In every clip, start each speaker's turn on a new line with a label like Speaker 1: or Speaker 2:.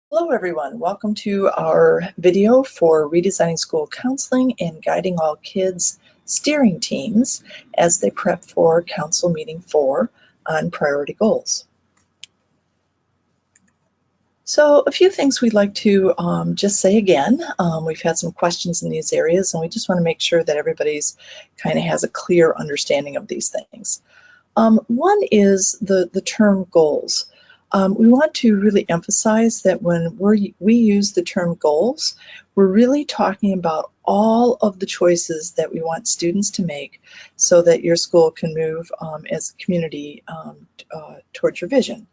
Speaker 1: Hello everyone, welcome to our video for redesigning school counseling and guiding all kids steering teams as they prep for Council Meeting 4 on priority goals. So a few things we'd like to just say again. We've had some questions in these areas and we just want to make sure that everybody's kind of has a clear understanding of these things. One is the term goals. We want to really emphasize that when we use the term goals, we're really talking about all of the choices that we want students to make so that your school can move as a community towards your vision.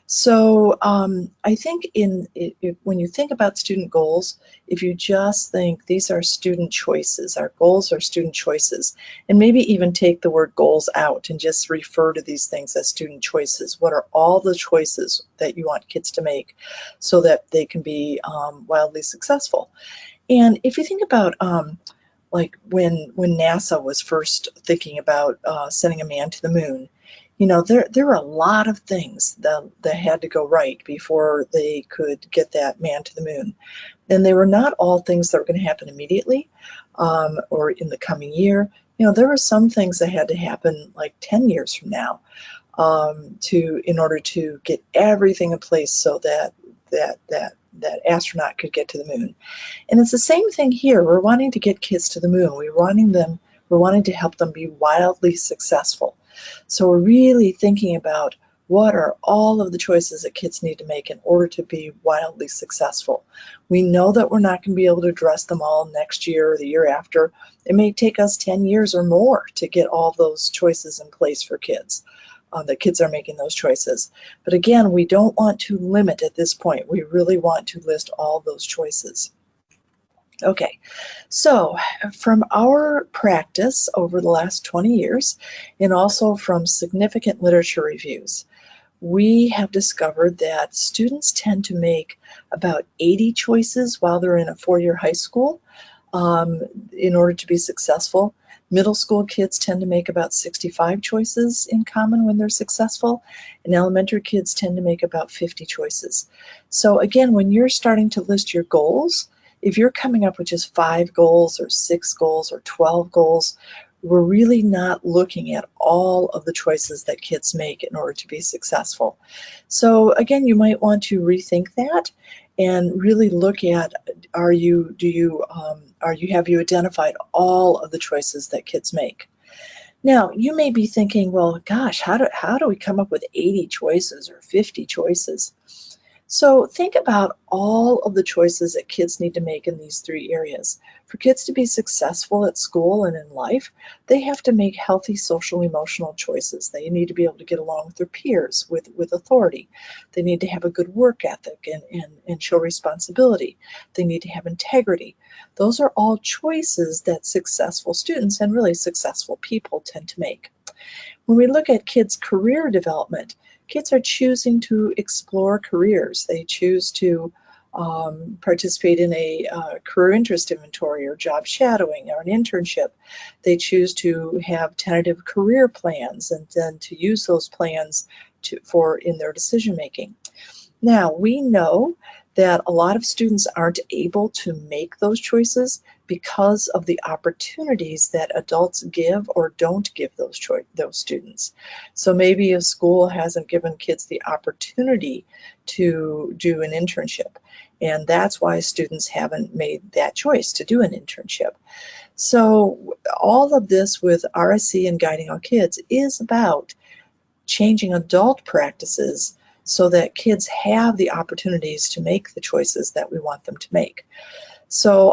Speaker 1: So I think when you think about student goals, if you just think these are student choices, our goals are student choices, and maybe even take the word goals out and just refer to these things as student choices. What are all the choices that you want kids to make so that they can be wildly successful? And if you think about like when NASA was first thinking about sending a man to the moon, you know, there were a lot of things that had to go right before they could get that man to the moon. And they were not all things that were going to happen immediately or in the coming year. You know, there were some things that had to happen like 10 years from now in order to get everything in place so that astronaut could get to the moon. And it's the same thing here. We're wanting to get kids to the moon. We're wanting to help them be wildly successful. So we're really thinking about what are all of the choices that kids need to make in order to be wildly successful. We know that we're not going to be able to address them all next year or the year after. It may take us 10 years or more to get all those choices in place for kids. The kids are making those choices. But again, we don't want to limit at this point. We really want to list all those choices. Okay, so from our practice over the last 20 years, and also from significant literature reviews, we have discovered that students tend to make about 80 choices while they're in a four-year high school in order to be successful. Middle school kids tend to make about 65 choices in common when they're successful, and elementary kids tend to make about 50 choices. So again, when you're starting to list your goals, if you're coming up with just 5 goals or 6 goals or 12 goals, we're really not looking at all of the choices that kids make in order to be successful. So again, you might want to rethink that and really look at, have you identified all of the choices that kids make? Now, you may be thinking, well, gosh, how do we come up with 80 choices or 50 choices? So think about all of the choices that kids need to make in these 3 areas. For kids to be successful at school and in life, they have to make healthy social emotional choices. They need to be able to get along with their peers with authority. They need to have a good work ethic and show responsibility. They need to have integrity. Those are all choices that successful students and really successful people tend to make. When we look at kids' career development, kids are choosing to explore careers. They choose to participate in a career interest inventory or job shadowing or an internship. They choose to have tentative career plans and then to use those plans in their decision making. Now, we know that a lot of students aren't able to make those choices because of the opportunities that adults give or don't give those students. So maybe a school hasn't given kids the opportunity to do an internship, and that's why students haven't made that choice to do an internship. So all of this with RSC and Guiding All Kids is about changing adult practices so that kids have the opportunities to make the choices that we want them to make. So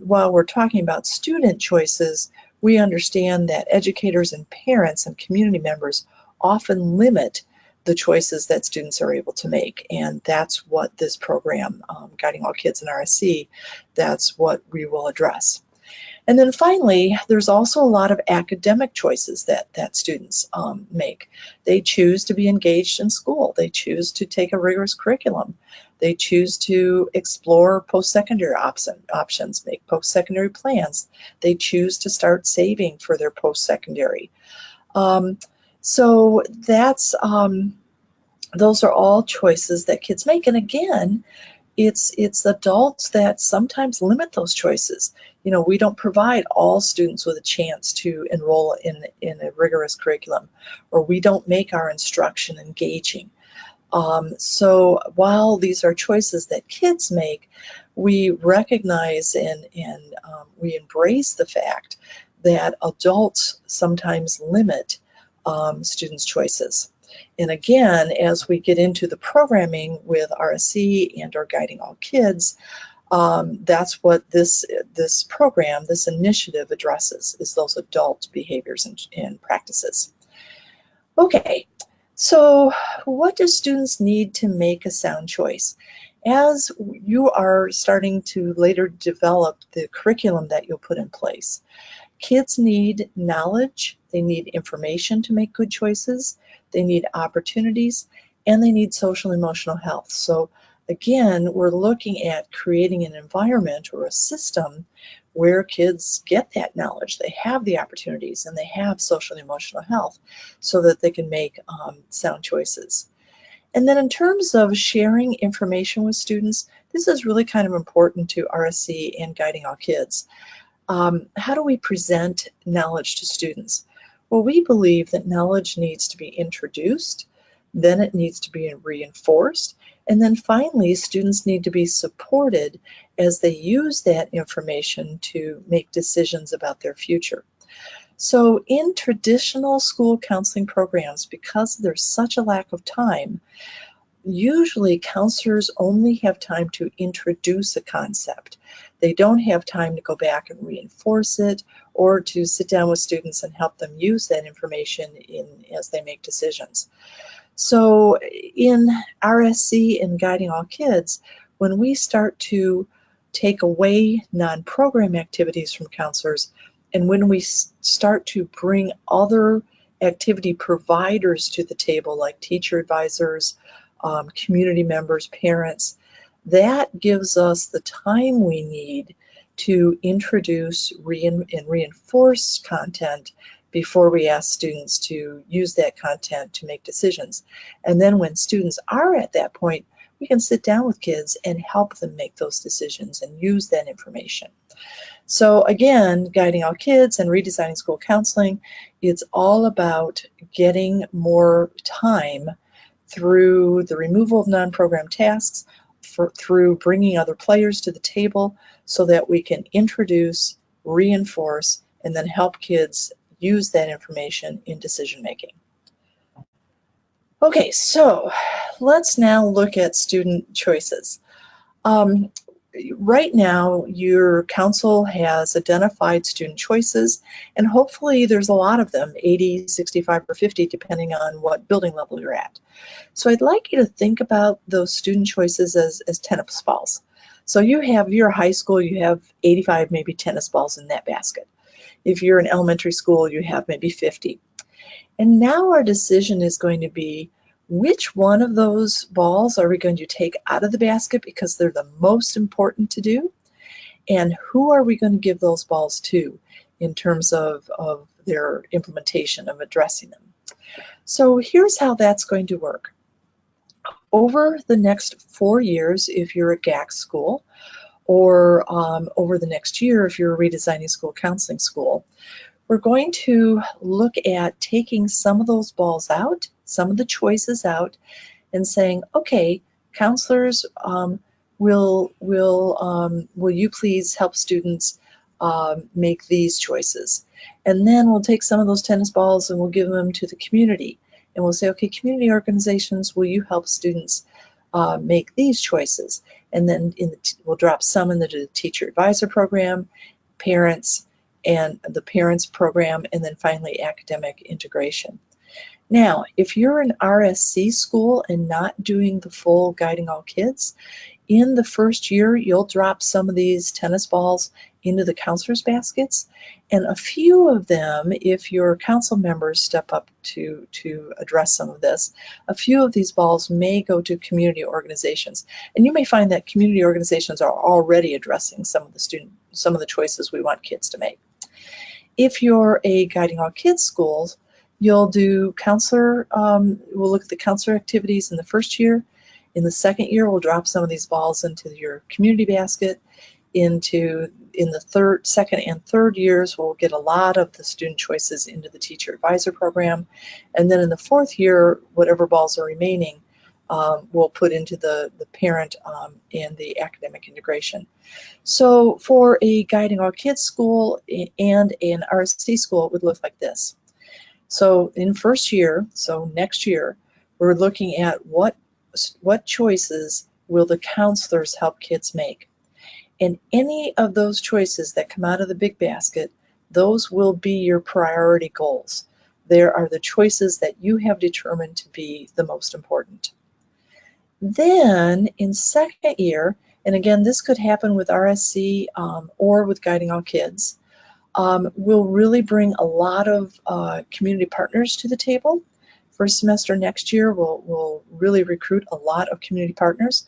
Speaker 1: while we're talking about student choices, we understand that educators and parents and community members often limit the choices that students are able to make. And that's what this program, Guiding All Kids in RSC, that's what we will address. And then finally, there's also a lot of academic choices that students make. They choose to be engaged in school. They choose to take a rigorous curriculum. They choose to explore post-secondary options, make post-secondary plans. They choose to start saving for their post-secondary. So that's those are all choices that kids make. And again, it's adults that sometimes limit those choices. You know, we don't provide all students with a chance to enroll in a rigorous curriculum, or we don't make our instruction engaging. So while these are choices that kids make, we recognize and we embrace the fact that adults sometimes limit students' choices. And again, as we get into the programming with RSC and or Guiding All Kids, that's what this program, this initiative addresses, is those adult behaviors and practices. Okay, so what do students need to make a sound choice? As you are starting to later develop the curriculum that you'll put in place, kids need knowledge, they need information to make good choices, they need opportunities, and they need social and emotional health. So again, we're looking at creating an environment or a system where kids get that knowledge, they have the opportunities, and they have social and emotional health so that they can make sound choices. And then in terms of sharing information with students, this is really kind of important to RSC and Guiding All Kids. How do we present knowledge to students? Well, we believe that knowledge needs to be introduced, then it needs to be reinforced, and then finally students need to be supported as they use that information to make decisions about their future. So in traditional school counseling programs, because there's such a lack of time, usually counselors only have time to introduce a concept. They don't have time to go back and reinforce it or to sit down with students and help them use that information as they make decisions. So in RSC and Guiding All Kids, when we start to take away non-program activities from counselors, and when we start to bring other activity providers to the table, like teacher advisors, community members, parents, that gives us the time we need to introduce and reinforce content before we ask students to use that content to make decisions. And then when students are at that point, we can sit down with kids and help them make those decisions and use that information. So again, Guiding All Kids and Redesigning School Counseling, it's all about getting more time through the removal of non-program tasks, through bringing other players to the table so that we can introduce, reinforce, and then help kids use that information in decision making. Okay, so let's now look at student choices. Right now, your council has identified student choices, and hopefully there's a lot of them, 80, 65, or 50, depending on what building level you're at. So I'd like you to think about those student choices as tennis balls. So you have your high school, you have 85 maybe tennis balls in that basket. If you're in elementary school, you have maybe 50. And now our decision is going to be, which one of those balls are we going to take out of the basket because they're the most important to do? And who are we going to give those balls to in terms of their implementation, of addressing them? So here's how that's going to work. Over the next 4 years, if you're a GAK school, or over the next year, if you're a Redesigning School Counseling school, we're going to look at taking some of those balls out, some of the choices out, and saying, okay, counselors, will you please help students make these choices? And then we'll take some of those tennis balls and we'll give them to the community. And we'll say, okay, community organizations, will you help students make these choices? And then we'll drop some in the teacher advisor program, parents, and the parents program, and then finally academic integration. Now, if you're an RSC school and not doing the full Guiding All Kids, in the first year, you'll drop some of these tennis balls into the counselors' baskets, and a few of them, if your council members step up to address some of this, a few of these balls may go to community organizations. And you may find that community organizations are already addressing some of the choices we want kids to make. If you're a Guiding All Kids schools, you'll do counselor, we'll look at the counselor activities in the first year, In the second year, we'll drop some of these balls into your community basket. In the second and third years, we'll get a lot of the student choices into the teacher advisor program. And then in the fourth year, whatever balls are remaining, we'll put into the parent and the academic integration. So for a Guiding All Kids school and an RSC school, it would look like this. So in first year, so next year, we're looking at what choices will the counselors help kids make. And any of those choices that come out of the big basket, those will be your priority goals. There are the choices that you have determined to be the most important. Then in second year, and again, this could happen with RSC or with Guiding All Kids, we'll really bring a lot of community partners to the table. First semester next year, we'll really recruit a lot of community partners.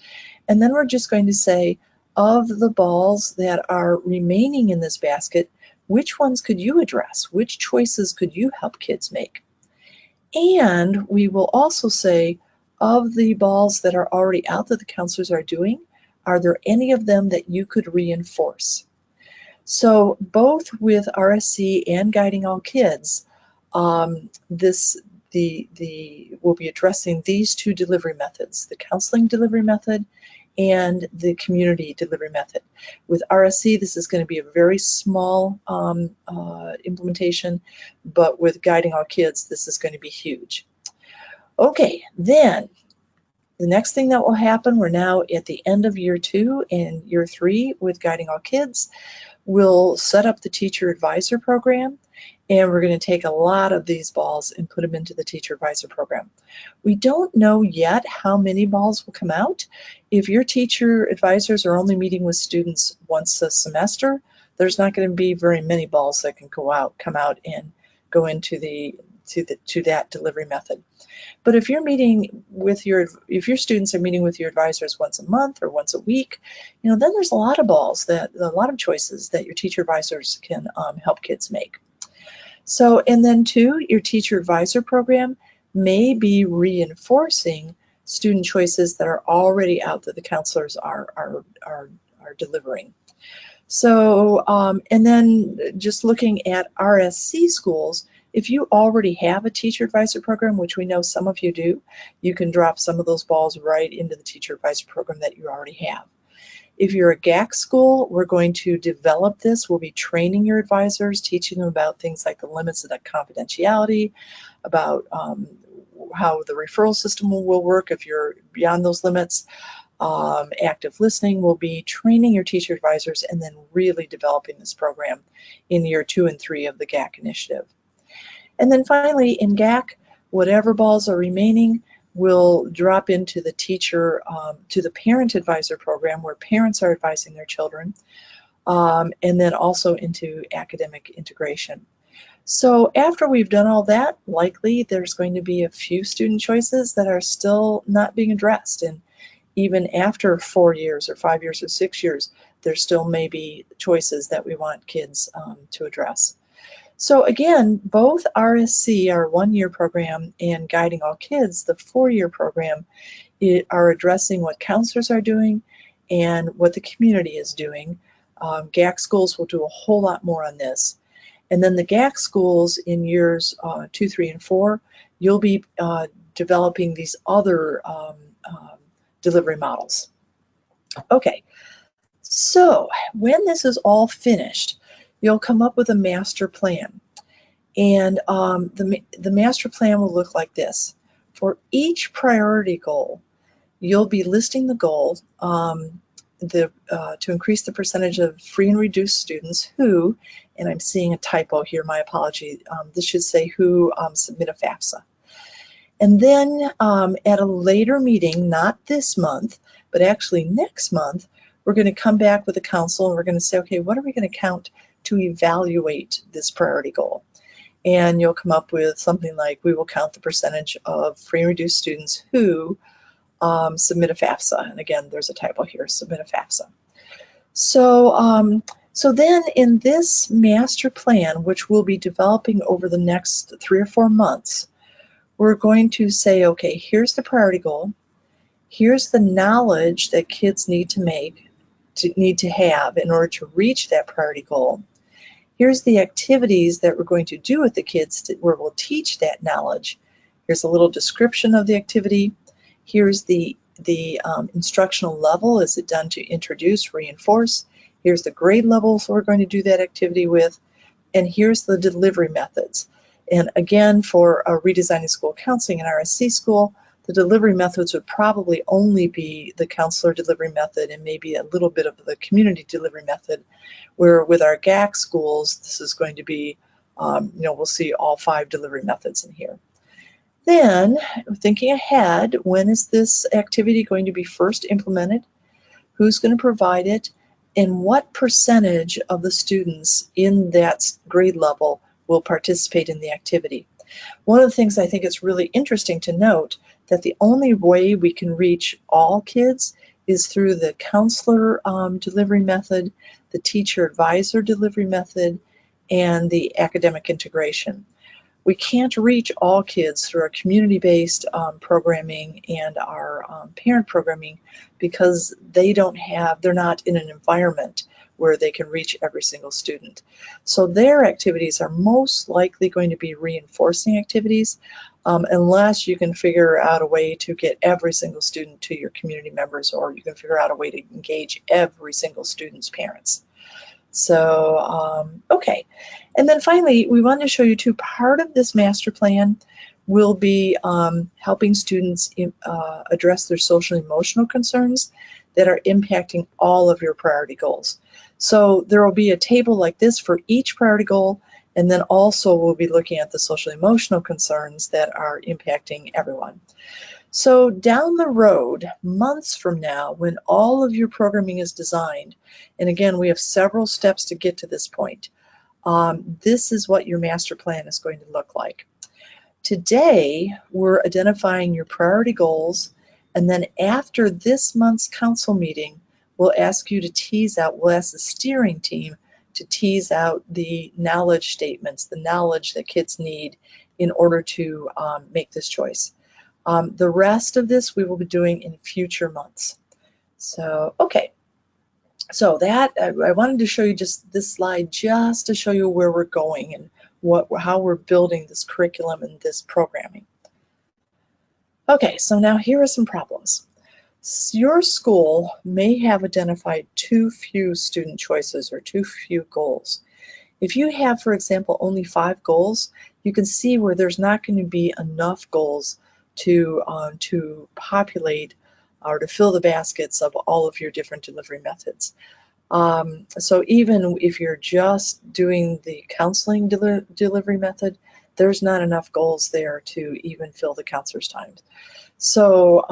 Speaker 1: And then we're just going to say, of the balls that are remaining in this basket, which ones could you address? Which choices could you help kids make? And we will also say, of the balls that are already out that the counselors are doing, are there any of them that you could reinforce? So both with RSC and Guiding All Kids, we'll be addressing these two delivery methods, the counseling delivery method and the community delivery method. With RSC, this is going to be a very small implementation, but with Guiding All Kids, this is going to be huge. Okay, then the next thing that will happen, we're now at the end of year 2 and year 3 with Guiding All Kids. We'll set up the teacher advisor program, and we're going to take a lot of these balls and put them into the teacher advisor program. We don't know yet how many balls will come out. If your teacher advisors are only meeting with students once a semester, there's not going to be very many balls that can come out and go into that delivery method. But if you're meeting with if your students are meeting with your advisors once a month or once a week, then there's a lot of balls a lot of choices that your teacher advisors can help kids make. So, and then 2, your teacher advisor program may be reinforcing student choices that are already out that the counselors are delivering. So, and then just looking at RSC schools, if you already have a teacher advisor program, which we know some of you do, you can drop some of those balls right into the teacher advisor program that you already have. If you're a GAK school, we're going to develop this. We'll be training your advisors, teaching them about things like the limits of that confidentiality, about how the referral system will work if you're beyond those limits. Active listening. Will be training your teacher advisors and then really developing this program in year 2 and 3 of the GAK initiative. And then finally, in GAK, whatever balls are remaining will drop into the to the parent advisor program where parents are advising their children, and then also into academic integration. So after we've done all that, likely there's going to be a few student choices that are still not being addressed. And even after 4 years or 5 years or 6 years, there still may be choices that we want kids to address. So again, both RSC, our 1-year program, and Guiding All Kids, the 4-year program, are addressing what counselors are doing and what the community is doing. GAK schools will do a whole lot more on this. And then the GAK schools in years 2, 3, and 4, you'll be developing these other delivery models. Okay, so when this is all finished, you'll come up with a master plan. And the master plan will look like this. For each priority goal, you'll be listing the goal to increase the percentage of free and reduced students who, and I'm seeing a typo here, my apology, this should say who submit a FAFSA. And then at a later meeting, not this month, but actually next month, we're going to come back with the council and we're going to say, okay, what are we going to count to evaluate this priority goal? And you'll come up with something like, we will count the percentage of free and reduced students who submit a FAFSA. And again, there's a typo here, submit a FAFSA. So, so then in this master plan, which we'll be developing over the next 3 or 4 months, we're going to say, okay, here's the priority goal. Here's the knowledge that kids need to have in order to reach that priority goal. Here's the activities that we're going to do with the kids where we'll teach that knowledge. Here's a little description of the activity. Here's the instructional level. Is it done to introduce, reinforce? Here's the grade levels we're going to do that activity with. And here's the delivery methods. And again, for redesigning school counseling in RSC school, the delivery methods would probably only be the counselor delivery method and maybe a little bit of the community delivery method, where with our GAK schools, this is going to be, we'll see all 5 delivery methods in here. Then, thinking ahead, when is this activity going to be first implemented? Who's going to provide it? And what percentage of the students in that grade level will participate in the activity? One of the things I think it's really interesting to note that the only way we can reach all kids is through the counselor delivery method, the teacher advisor delivery method, and the academic integration. We can't reach all kids through our community-based programming and our parent programming because they're not in an environment where they can reach every single student. So their activities are most likely going to be reinforcing activities unless you can figure out a way to get every single student to your community members, or you can figure out a way to engage every single student's parents. So, okay. And then finally, we wanted to show you too, part of this master plan will be helping students address their social and emotional concerns that are impacting all of your priority goals. So there will be a table like this for each priority goal, and then also we'll be looking at the social and emotional concerns that are impacting everyone. So down the road, months from now, when all of your programming is designed, and again, we have several steps to get to this point, this is what your master plan is going to look like. Today, we're identifying your priority goals, and then after this month's council meeting, we'll ask you to we'll ask the steering team to tease out the knowledge statements, the knowledge that kids need in order to make this choice. The rest of this we will be doing in future months. So, okay. So that, I wanted to show you just this slide just to show you where we're going and how we're building this curriculum and this programming. Okay, so now here are some problems. Your school may have identified too few student choices or too few goals. If you have, for example, only 5 goals, you can see where there's not going to be enough goals to populate or to fill the baskets of all of your different delivery methods. So even if you're just doing the counseling delivery method, there's not enough goals there to even fill the counselor's time. So,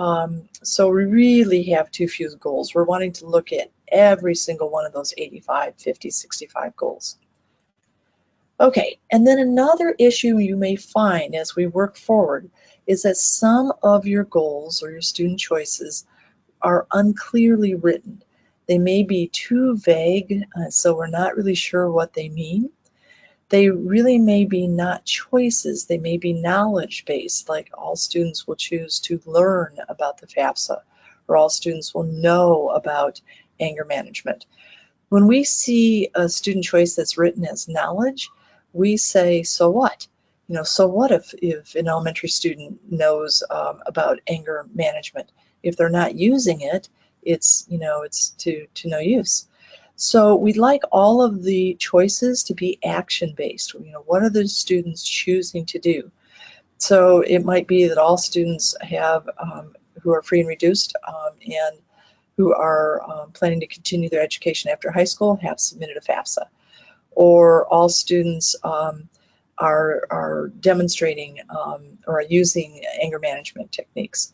Speaker 1: so we really have too few goals. We're wanting to look at every single one of those 85, 50, 65 goals. Okay, and then another issue you may find as we work forward is that some of your goals or your student choices are unclearly written. They may be too vague, so we're not really sure what they mean. They really may be not choices. They may be knowledge-based, like all students will choose to learn about the FAFSA, or all students will know about anger management. When we see a student choice that's written as knowledge, we say, so what? You know, so what if an elementary student knows about anger management? If they're not using it, it's to no use. So we'd like all of the choices to be action-based. What are the students choosing to do? So it might be that all students have who are free and reduced and who are planning to continue their education after high school have submitted a FAFSA, or all students are demonstrating or are using anger management techniques.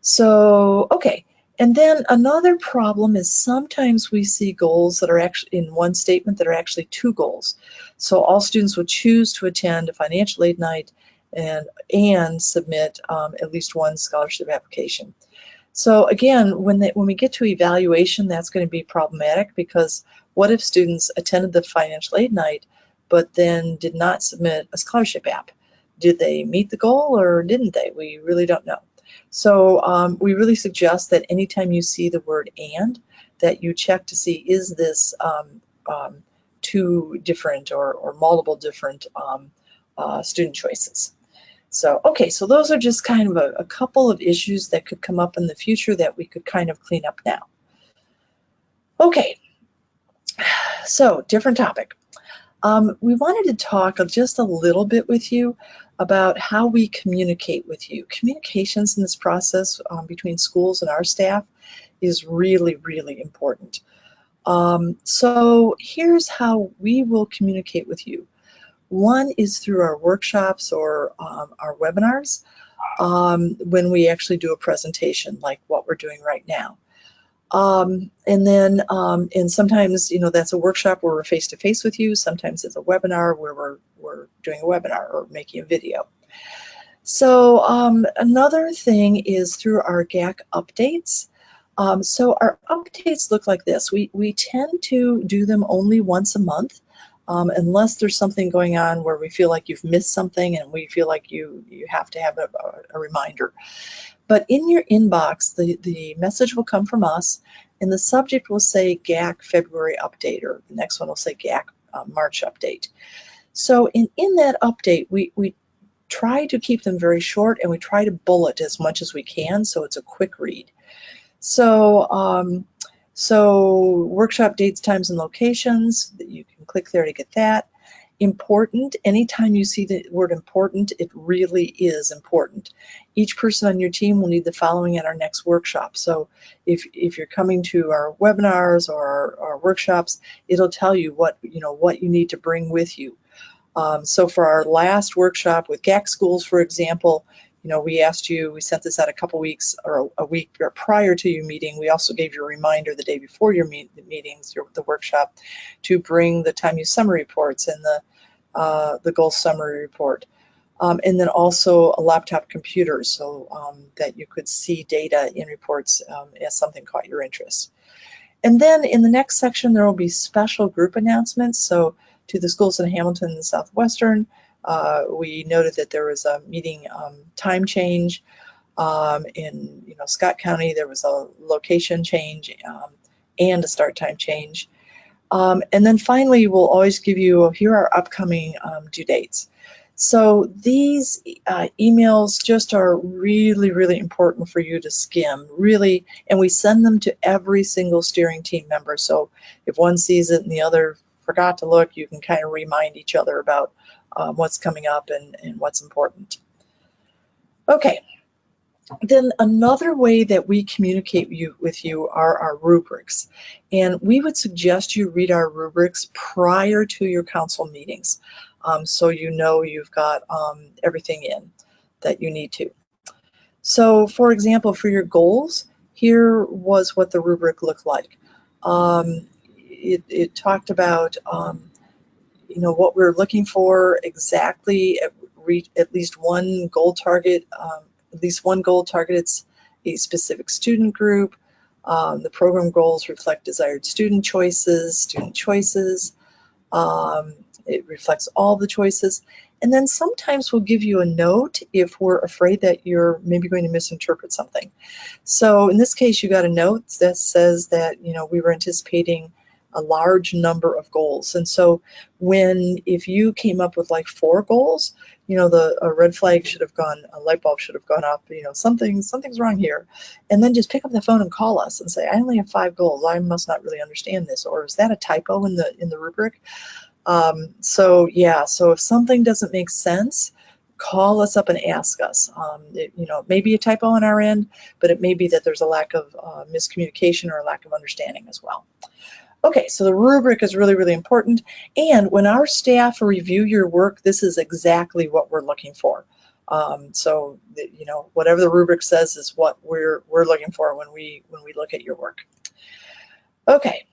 Speaker 1: So, okay. And then another problem is sometimes we see goals that are actually in one statement that are actually 2 goals. So all students would choose to attend a financial aid night and submit at least 1 scholarship application. So again, when we get to evaluation, that's going to be problematic, because what if students attended the financial aid night but then did not submit a scholarship app? Did they meet the goal or didn't they? We really don't know. So we really suggest that anytime you see the word "and," that you check to see, is this two different or multiple different student choices. So, okay, so those are just kind of a couple of issues that could come up in the future that we could kind of clean up now. Okay, so different topic. We wanted to talk just a little bit with you about how we communicate with you. Communications in this process between schools and our staff is really, really important. So here's how we will communicate with you. One is through our workshops or our webinars when we actually do a presentation like what we're doing right now. And sometimes, you know, that's a workshop where we're face-to-face with you. Sometimes it's a webinar where we're doing a webinar or making a video. So another thing is through our GAK updates. So our updates look like this. We tend to do them only once a month, unless there's something going on where we feel like you've missed something and we feel like you have to have a reminder. But in your inbox, the message will come from us, and the subject will say GAK February update, or the next one will say GAK March update. So in that update, we try to keep them very short, and we try to bullet as much as we can so it's a quick read. So, so workshop dates, times, and locations, you can click there to get that. Important, anytime you see the word important, it really is important. Each person on your team will need the following at our next workshop. So if you're coming to our webinars or our workshops, it'll tell you what you need to bring with you. So for our last workshop with GAK schools, for example, you know, we asked you, we sent this out a couple weeks or a week prior to your meeting. We also gave you a reminder the day before your meetings, the workshop, to bring the time use summary reports and the goal summary report. And then also a laptop computer so that you could see data in reports as something caught your interest. And then in the next section, there will be special group announcements. So to the schools in Hamilton and Southwestern, we noted that there was a meeting time change. In Scott County, there was a location change and a start time change. And then finally, we'll always give you, here are upcoming due dates. So these emails just are really, really important for you to skim, really, and we send them to every single steering team member. So if one sees it and the other forgot to look, you can kind of remind each other about what's coming up and what's important. Okay. Then another way that we communicate with you are our rubrics. And we would suggest you read our rubrics prior to your council meetings so you know you've got everything in that you need to. So for example, for your goals, here was what the rubric looked like. It talked about what we're looking for exactly, at least one goal target. At least one goal targets a specific student group. The program goals reflect desired student choices. It reflects all the choices. And then sometimes we'll give you a note if we're afraid that you're maybe going to misinterpret something. So in this case, you got a note that says that we were anticipating a large number of goals. And so if you came up with like 4 goals, a red flag should have gone, a light bulb should have gone up, something's wrong here. And then just pick up the phone and call us and say, I only have 5 goals. I must not really understand this. Or is that a typo in the rubric? So if something doesn't make sense, call us up and ask us. It may be a typo on our end, but it may be that there's a lack of miscommunication or a lack of understanding as well. Okay, so the rubric is really, really important. And when our staff review your work, this is exactly what we're looking for. So whatever the rubric says is what we're looking for when we look at your work. Okay,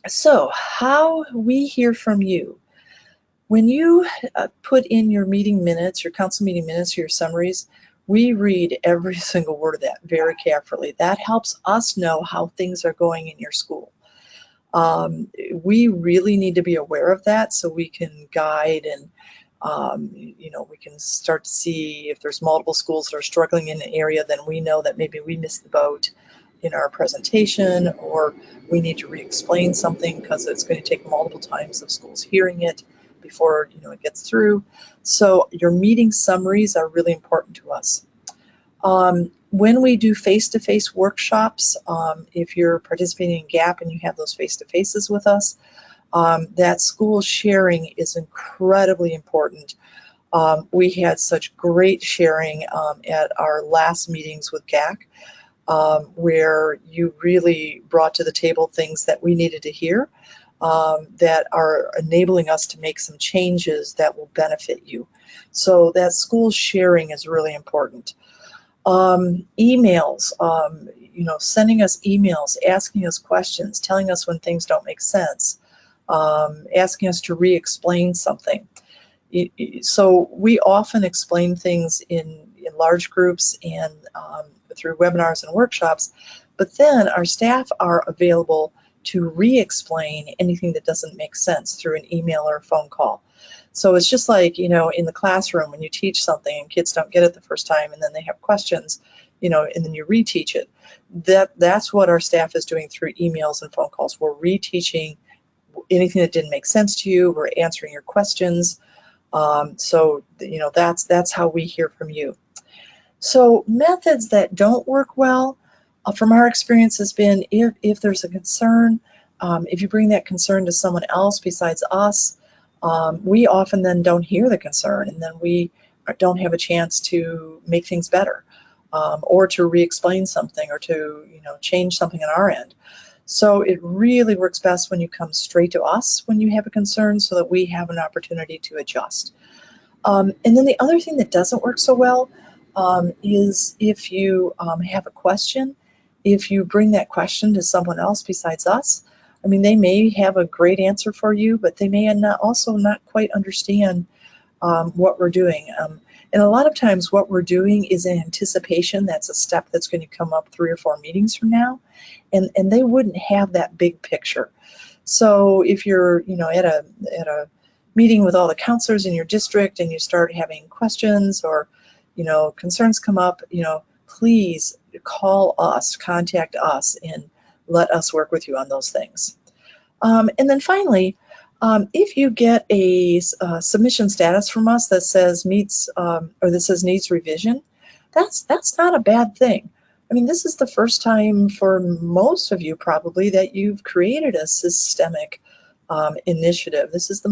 Speaker 1: so how we hear from you. When you put in your meeting minutes, your council meeting minutes, your summaries, we read every single word of that very carefully. That helps us know how things are going in your school. We really need to be aware of that so we can guide and We can start to see if there's multiple schools that are struggling in an area, then we know that maybe we missed the boat in our presentation, or we need to re-explain something because it's going to take multiple times of schools hearing it before it gets through. So your meeting summaries are really important to us. When we do face-to-face workshops, if you're participating in GAP and you have those face-to-faces with us, that school sharing is incredibly important. We had such great sharing at our last meetings with GAK, where you really brought to the table things that we needed to hear, that are enabling us to make some changes that will benefit you. So that school sharing is really important. Emails, sending us emails, asking us questions, telling us when things don't make sense, asking us to re-explain something. So we often explain things in large groups and through webinars and workshops, but then our staff are available to re-explain anything that doesn't make sense through an email or a phone call. So it's just like, in the classroom when you teach something and kids don't get it the first time and then they have questions, and then you reteach it. That's what our staff is doing through emails and phone calls. We're reteaching anything that didn't make sense to you. We're answering your questions. So that's how we hear from you. So methods that don't work well, from our experience, has been if there's a concern, if you bring that concern to someone else besides us, we often then don't hear the concern, and then we don't have a chance to make things better, or to re-explain something, or to change something on our end. So it really works best when you come straight to us when you have a concern, so that we have an opportunity to adjust. And then the other thing that doesn't work so well is if you have a question, if you bring that question to someone else besides us. I mean, they may have a great answer for you, but they may also not quite understand what we're doing. And a lot of times what we're doing is in anticipation. That's a step that's going to come up 3 or 4 meetings from now, and they wouldn't have that big picture. So if you're at a meeting with all the counselors in your district and you start having questions or concerns come up, please call us, contact us, and let us work with you on those things. And then finally, if you get a submission status from us that says meets or that says needs revision, that's not a bad thing. I mean, this is the first time for most of you probably that you've created a systemic initiative. This is the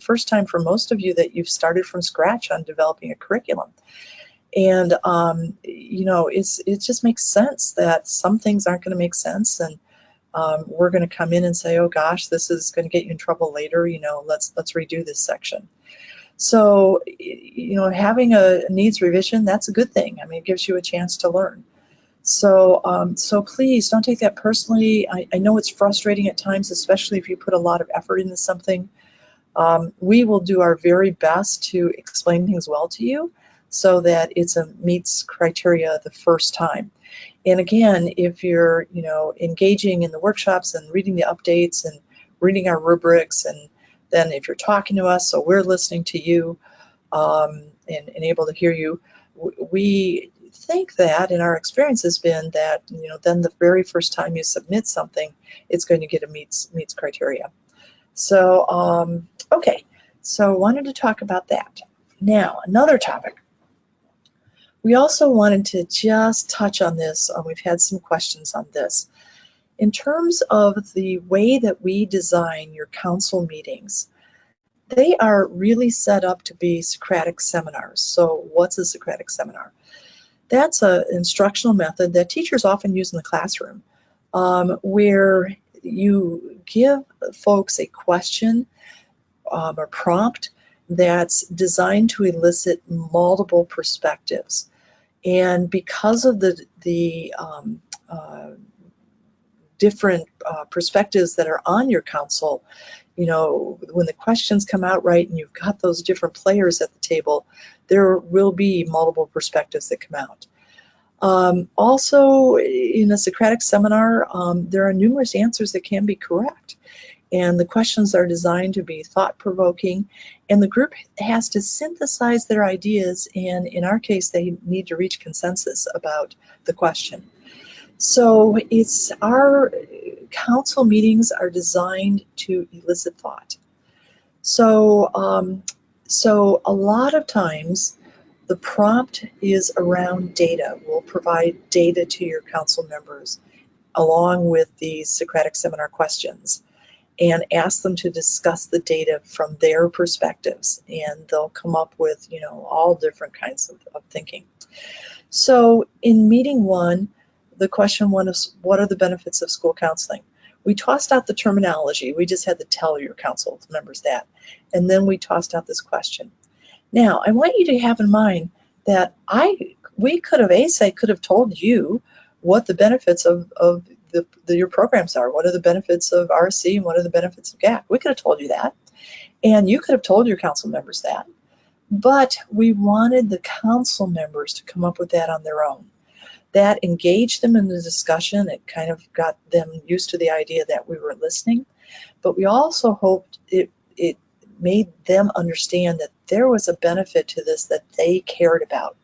Speaker 1: first time for most of you that you've started from scratch on developing a curriculum. And it just makes sense that some things aren't going to make sense, and we're going to come in and say, oh gosh, this is going to get you in trouble later, let's redo this section. So having a needs revision, that's a good thing. I mean, it gives you a chance to learn. So so please don't take that personally. I know it's frustrating at times, especially if you put a lot of effort into something. We will do our very best to explain things well to you so that it meets criteria the first time. And again, if you're engaging in the workshops and reading the updates and reading our rubrics, and then if you're talking to us, so we're listening to you and able to hear you, we think that, and our experience has been that then the very first time you submit something, it's going to get a meets criteria. So okay, so wanted to talk about that. Now another topic. We also wanted to just touch on this. We've had some questions on this. In terms of the way that we design your council meetings, they are really set up to be Socratic seminars. So what's a Socratic seminar? That's an instructional method that teachers often use in the classroom, where you give folks a question or prompt that's designed to elicit multiple perspectives. And because of the different perspectives that are on your council, when the questions come out right and you've got those different players at the table, there will be multiple perspectives that come out. Also, in a Socratic seminar, there are numerous answers that can be correct. And the questions are designed to be thought-provoking, and the group has to synthesize their ideas, and in our case, they need to reach consensus about the question. So our council meetings are designed to elicit thought. So, so a lot of times the prompt is around data. We'll provide data to your council members along with the Socratic Seminar questions and ask them to discuss the data from their perspectives, and they'll come up with, you know, all different kinds of thinking. So in meeting one, the question one is, what are the benefits of school counseling? We tossed out the terminology. We just had to tell your council members that. And then we tossed out this question. Now, I want you to have in mind that ASA could have told you what the benefits of your programs are. What are the benefits of RSC and what are the benefits of GAK? We could have told you that. And you could have told your council members that. But we wanted the council members to come up with that on their own. That engaged them in the discussion. It kind of got them used to the idea that we were listening. But we also hoped it made them understand that there was a benefit to this that they cared about.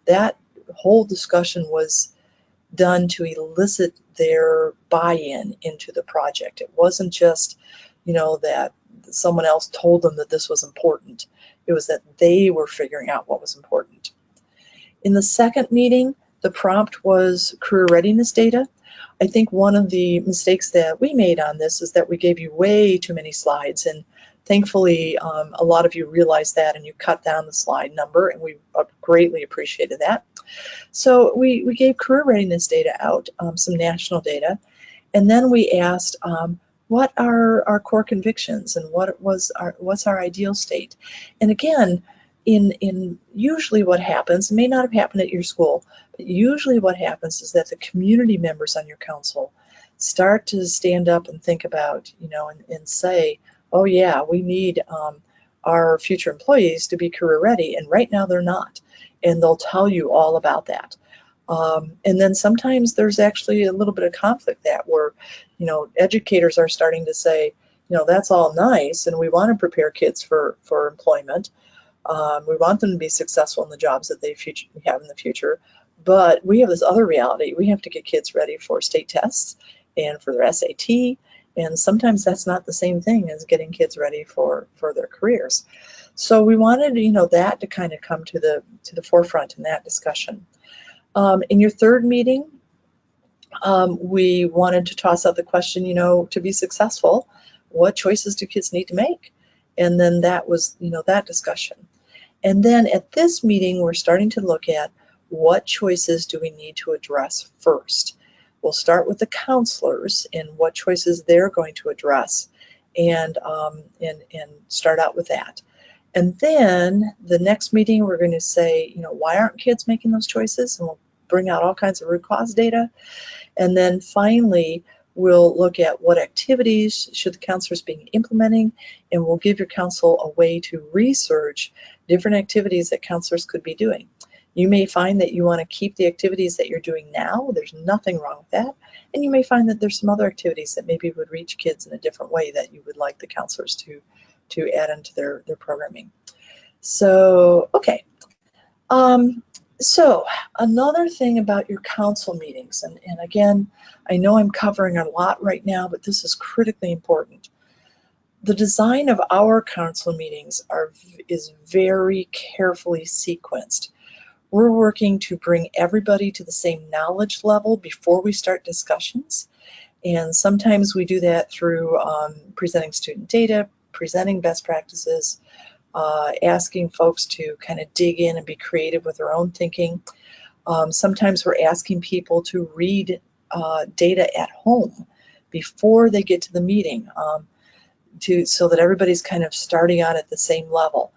Speaker 1: That whole discussion was done to elicit their buy-in into the project. It wasn't just, you know, that someone else told them that this was important. It was that they were figuring out what was important. In the second meeting, the prompt was career readiness data. I think one of the mistakes that we made on this is that we gave you way too many slides, and thankfully a lot of you realized that and you cut down the slide number, and we greatly appreciated that. So we gave career readiness data out, some national data, and then we asked what are our core convictions and what's our ideal state. And again, in usually what happens, it may not have happened at your school, but usually what happens is that the community members on your council start to stand up and think about, you know, and say, oh yeah, we need our future employees to be career ready, and right now they're not. And they'll tell you all about that. And then sometimes there's actually a little bit of conflict that where, you know, educators are starting to say, you know, that's all nice, and we want to prepare kids for employment. We want them to be successful in the jobs that they have in the future. But we have this other reality. We have to get kids ready for state tests and for their SAT. And sometimes that's not the same thing as getting kids ready for their careers. So we wanted, you know, that to kind of come to the forefront in that discussion. In your third meeting, we wanted to toss out the question, you know, to be successful, what choices do kids need to make? And then that was, you know, that discussion. And then at this meeting, we're starting to look at what choices do we need to address first. We'll start with the counselors and what choices they're going to address, and start out with that. And then the next meeting, we're going to say, you know, why aren't kids making those choices? And we'll bring out all kinds of root cause data. And then finally, we'll look at what activities should the counselors be implementing, and we'll give your council a way to research different activities that counselors could be doing. You may find that you want to keep the activities that you're doing now. There's nothing wrong with that. And you may find that there's some other activities that maybe would reach kids in a different way that you would like the counselors to add into their programming. So, okay. So another thing about your council meetings, and again, I know I'm covering a lot right now, but this is critically important. The design of our council meetings is very carefully sequenced. We're working to bring everybody to the same knowledge level before we start discussions. And sometimes we do that through presenting student data, presenting best practices, asking folks to kind of dig in and be creative with their own thinking. Sometimes we're asking people to read data at home before they get to the meeting, so that everybody's kind of starting out at the same level.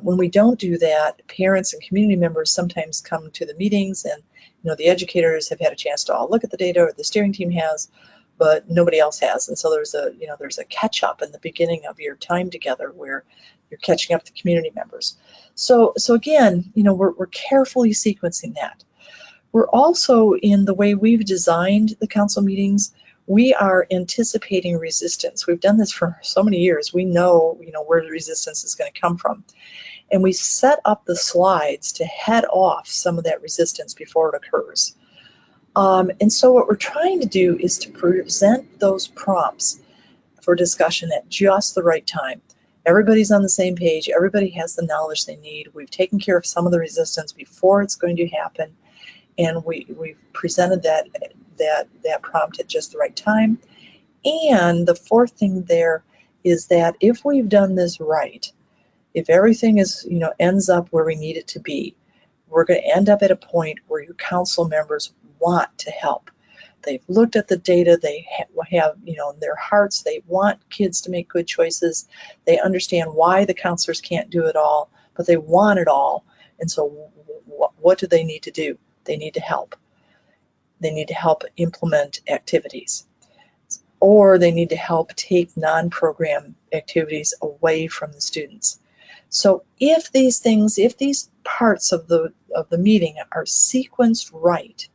Speaker 1: When we don't do that, parents and community members sometimes come to the meetings, and you know, the educators have had a chance to all look at the data, or the steering team has, but nobody else has. And so there's a catch up in the beginning of your time together where you're catching up to community members. So again, you know, we're carefully sequencing that. We're also, in the way we've designed the council meetings, we are anticipating resistance. We've done this for so many years. We know, where the resistance is going to come from. And we set up the slides to head off some of that resistance before it occurs. And so what we're trying to do is to present those prompts for discussion at just the right time. Everybody's on the same page. Everybody has the knowledge they need. We've taken care of some of the resistance before it's going to happen, and we've presented that prompt at just the right time. And the fourth thing there is that if we've done this right, if everything is ends up where we need it to be, we're going to end up at a point where your council members want to help. They've looked at the data, they have, in their hearts, they want kids to make good choices. They understand why the counselors can't do it all, but they want it all. And so what do they need to do? They need to help. They need to help implement activities, or they need to help take non-program activities away from the students. So if these parts of the meeting are sequenced right,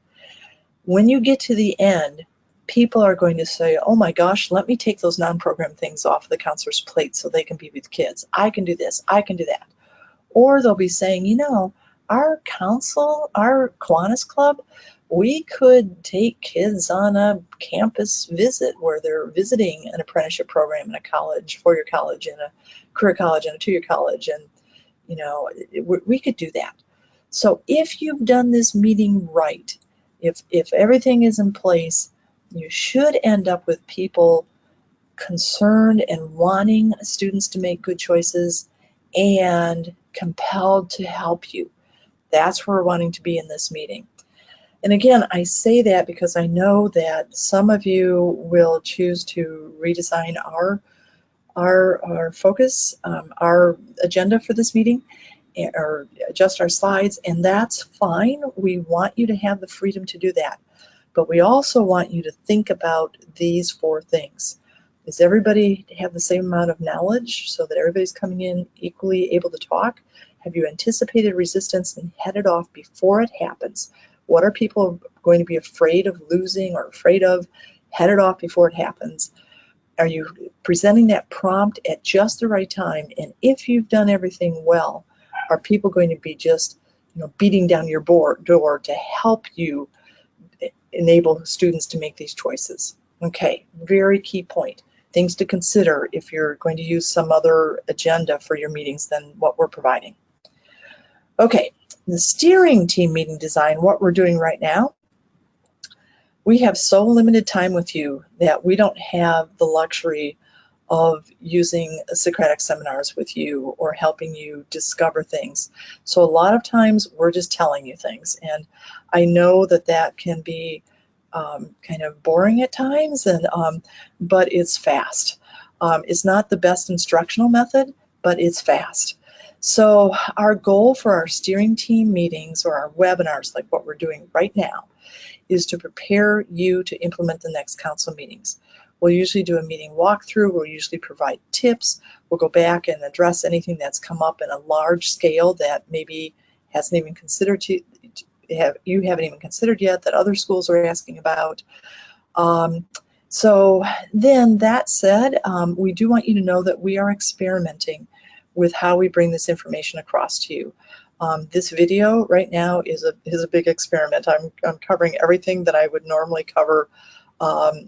Speaker 1: when you get to the end, people are going to say, oh my gosh, let me take those non-program things off the counselor's plate so they can be with kids. I can do this, I can do that. Or they'll be saying, our Kiwanis Club, we could take kids on a campus visit where they're visiting an apprenticeship program in a college, four-year college, and a career college, and a two-year college, and we could do that. So if you've done this meeting right, if everything is in place, you should end up with people concerned and wanting students to make good choices and compelled to help you. That's where we're wanting to be in this meeting. And again, I say that because I know that some of you will choose to redesign our focus, our agenda for this meeting, or adjust our slides, and that's fine. We want you to have the freedom to do that. But we also want you to think about these four things. Does everybody have the same amount of knowledge so that everybody's coming in equally able to talk? Have you anticipated resistance and headed off before it happens? What are people going to be afraid of losing or afraid of? Headed off before it happens. Are you presenting that prompt at just the right time? And if you've done everything well, are people going to be just beating down your door to help you enable students to make these choices? Okay, very key point. Things to consider if you're going to use some other agenda for your meetings than what we're providing. Okay, the steering team meeting design, what we're doing right now, we have so limited time with you that we don't have the luxury of using Socratic Seminars with you or helping you discover things. So a lot of times we're just telling you things, and I know that can be kind of boring at times, and but it's fast. It's not the best instructional method, but it's fast. So our goal for our steering team meetings or our webinars, like what we're doing right now, is to prepare you to implement the next council meetings. We'll usually do a meeting walkthrough. We'll usually provide tips. We'll go back and address anything that's come up in a large scale that maybe hasn't even considered you haven't even considered yet, that other schools are asking about. So then that said, we do want you to know that we are experimenting with how we bring this information across to you. This video right now is a big experiment. I'm covering everything that I would normally cover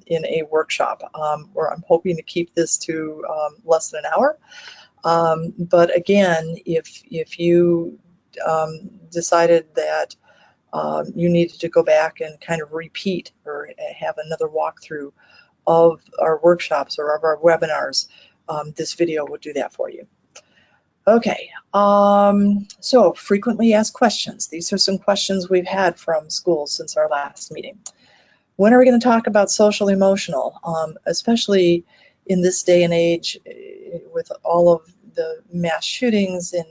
Speaker 1: in a workshop, where I'm hoping to keep this to less than an hour. But again, if you decided that you needed to go back and kind of repeat or have another walkthrough of our workshops or of our webinars, this video will do that for you. Okay, so frequently asked questions. These are some questions we've had from schools since our last meeting. When are we going to talk about social emotional, especially in this day and age with all of the mass shootings in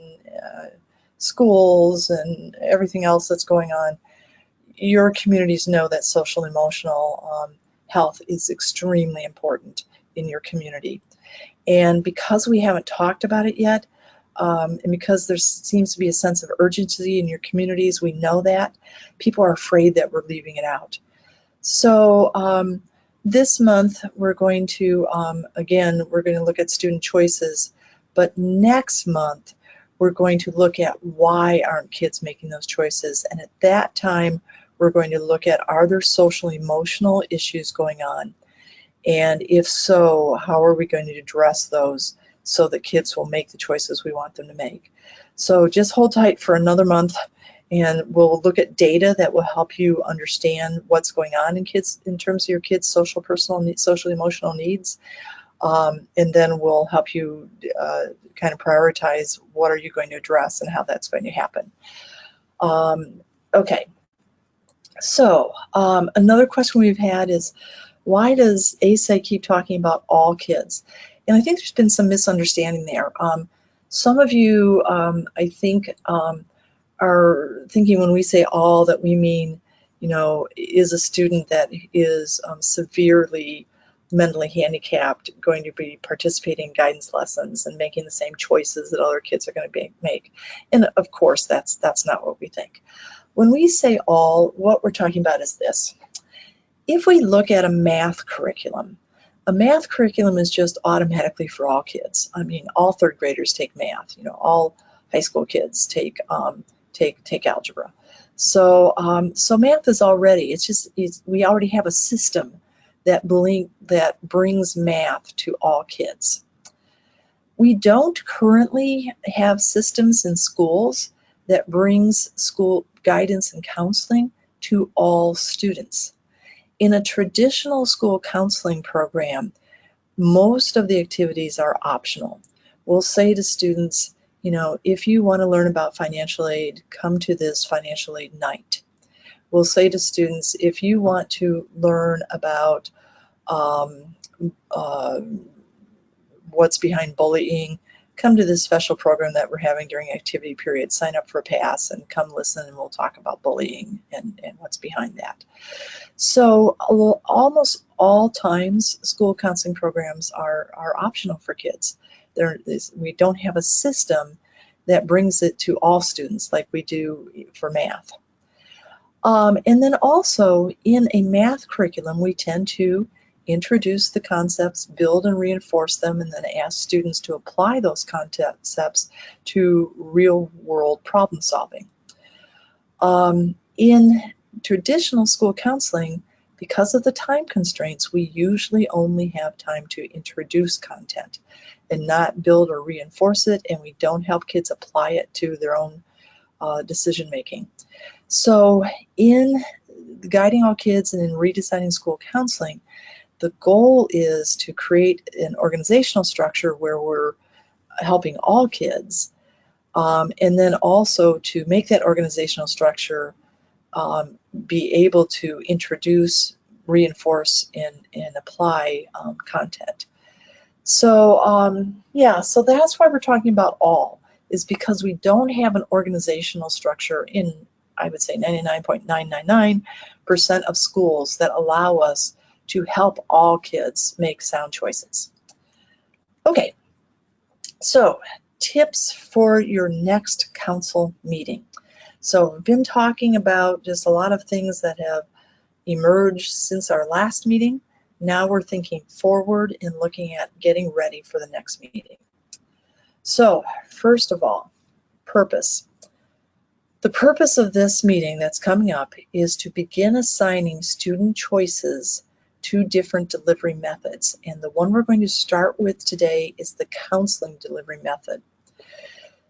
Speaker 1: schools and everything else that's going on? Your communities know that social emotional health is extremely important in your community. And because we haven't talked about it yet, and because there seems to be a sense of urgency in your communities, we know that people are afraid that we're leaving it out. So This month we're going to, again, we're going to look at student choices, but next month we're going to look at why aren't kids making those choices, and at that time we're going to look at, are there social emotional issues going on, and if so, how are we going to address those so that kids will make the choices we want them to make. So just hold tight for another month, and we'll look at data that will help you understand what's going on in kids, in terms of your kids' social, personal, social, emotional needs. And then we'll help you kind of prioritize what are you going to address and how that's going to happen. Okay, so another question we've had is, why does ASA keep talking about all kids? And I think there's been some misunderstanding there. Some of you, I think, are thinking when we say all that we mean, you know, is a student that is severely mentally handicapped going to be participating in guidance lessons and making the same choices that other kids are going to make. And of course, that's not what we think. When we say all, what we're talking about is this. If we look at a math curriculum is just automatically for all kids. I mean, all third graders take math. You know, all high school kids take algebra. So so math is already, we already have a system that brings math to all kids. We don't currently have systems in schools that brings school guidance and counseling to all students. In a traditional school counseling program, most of the activities are optional. We'll say to students, you know, if you want to learn about financial aid, come to this financial aid night. We'll say to students, if you want to learn about what's behind bullying, come to this special program that we're having during activity period. Sign up for a pass and come listen, and we'll talk about bullying and what's behind that. So almost all times school counseling programs are optional for kids. We don't have a system that brings it to all students like we do for math. And then also in a math curriculum, we tend to introduce the concepts, build and reinforce them, and then ask students to apply those concepts to real-world problem solving. In traditional school counseling, because of the time constraints, we usually only have time to introduce content and not build or reinforce it, and we don't help kids apply it to their own decision making. So in Guiding All Kids and in Redesigning School Counseling, the goal is to create an organizational structure where we're helping all kids, and then also to make that organizational structure be able to introduce, reinforce, and apply content. So yeah, so that's why we're talking about all, is because we don't have an organizational structure in, I would say, 99.999% of schools that allow us to help all kids make sound choices. Okay, so tips for your next council meeting. So we've been talking about just a lot of things that have emerged since our last meeting. Now we're thinking forward and looking at getting ready for the next meeting. So first of all, purpose. The purpose of this meeting that's coming up is to begin assigning student choices to different delivery methods. And the one we're going to start with today is the counseling delivery method.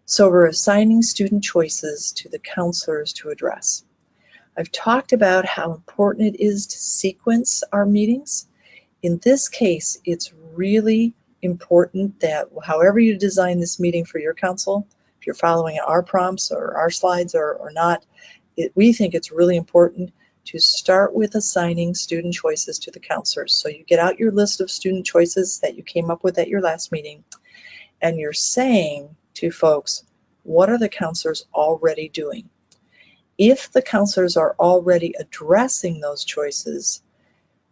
Speaker 1: So we're assigning student choices to the counselors to address. I've talked about how important it is to sequence our meetings. In this case, it's really important that however you design this meeting for your council, if you're following our prompts or our slides or not, we think it's really important to start with assigning student choices to the counselors. So you get out your list of student choices that you came up with at your last meeting, and you're saying to folks, what are the counselors already doing? If the counselors are already addressing those choices,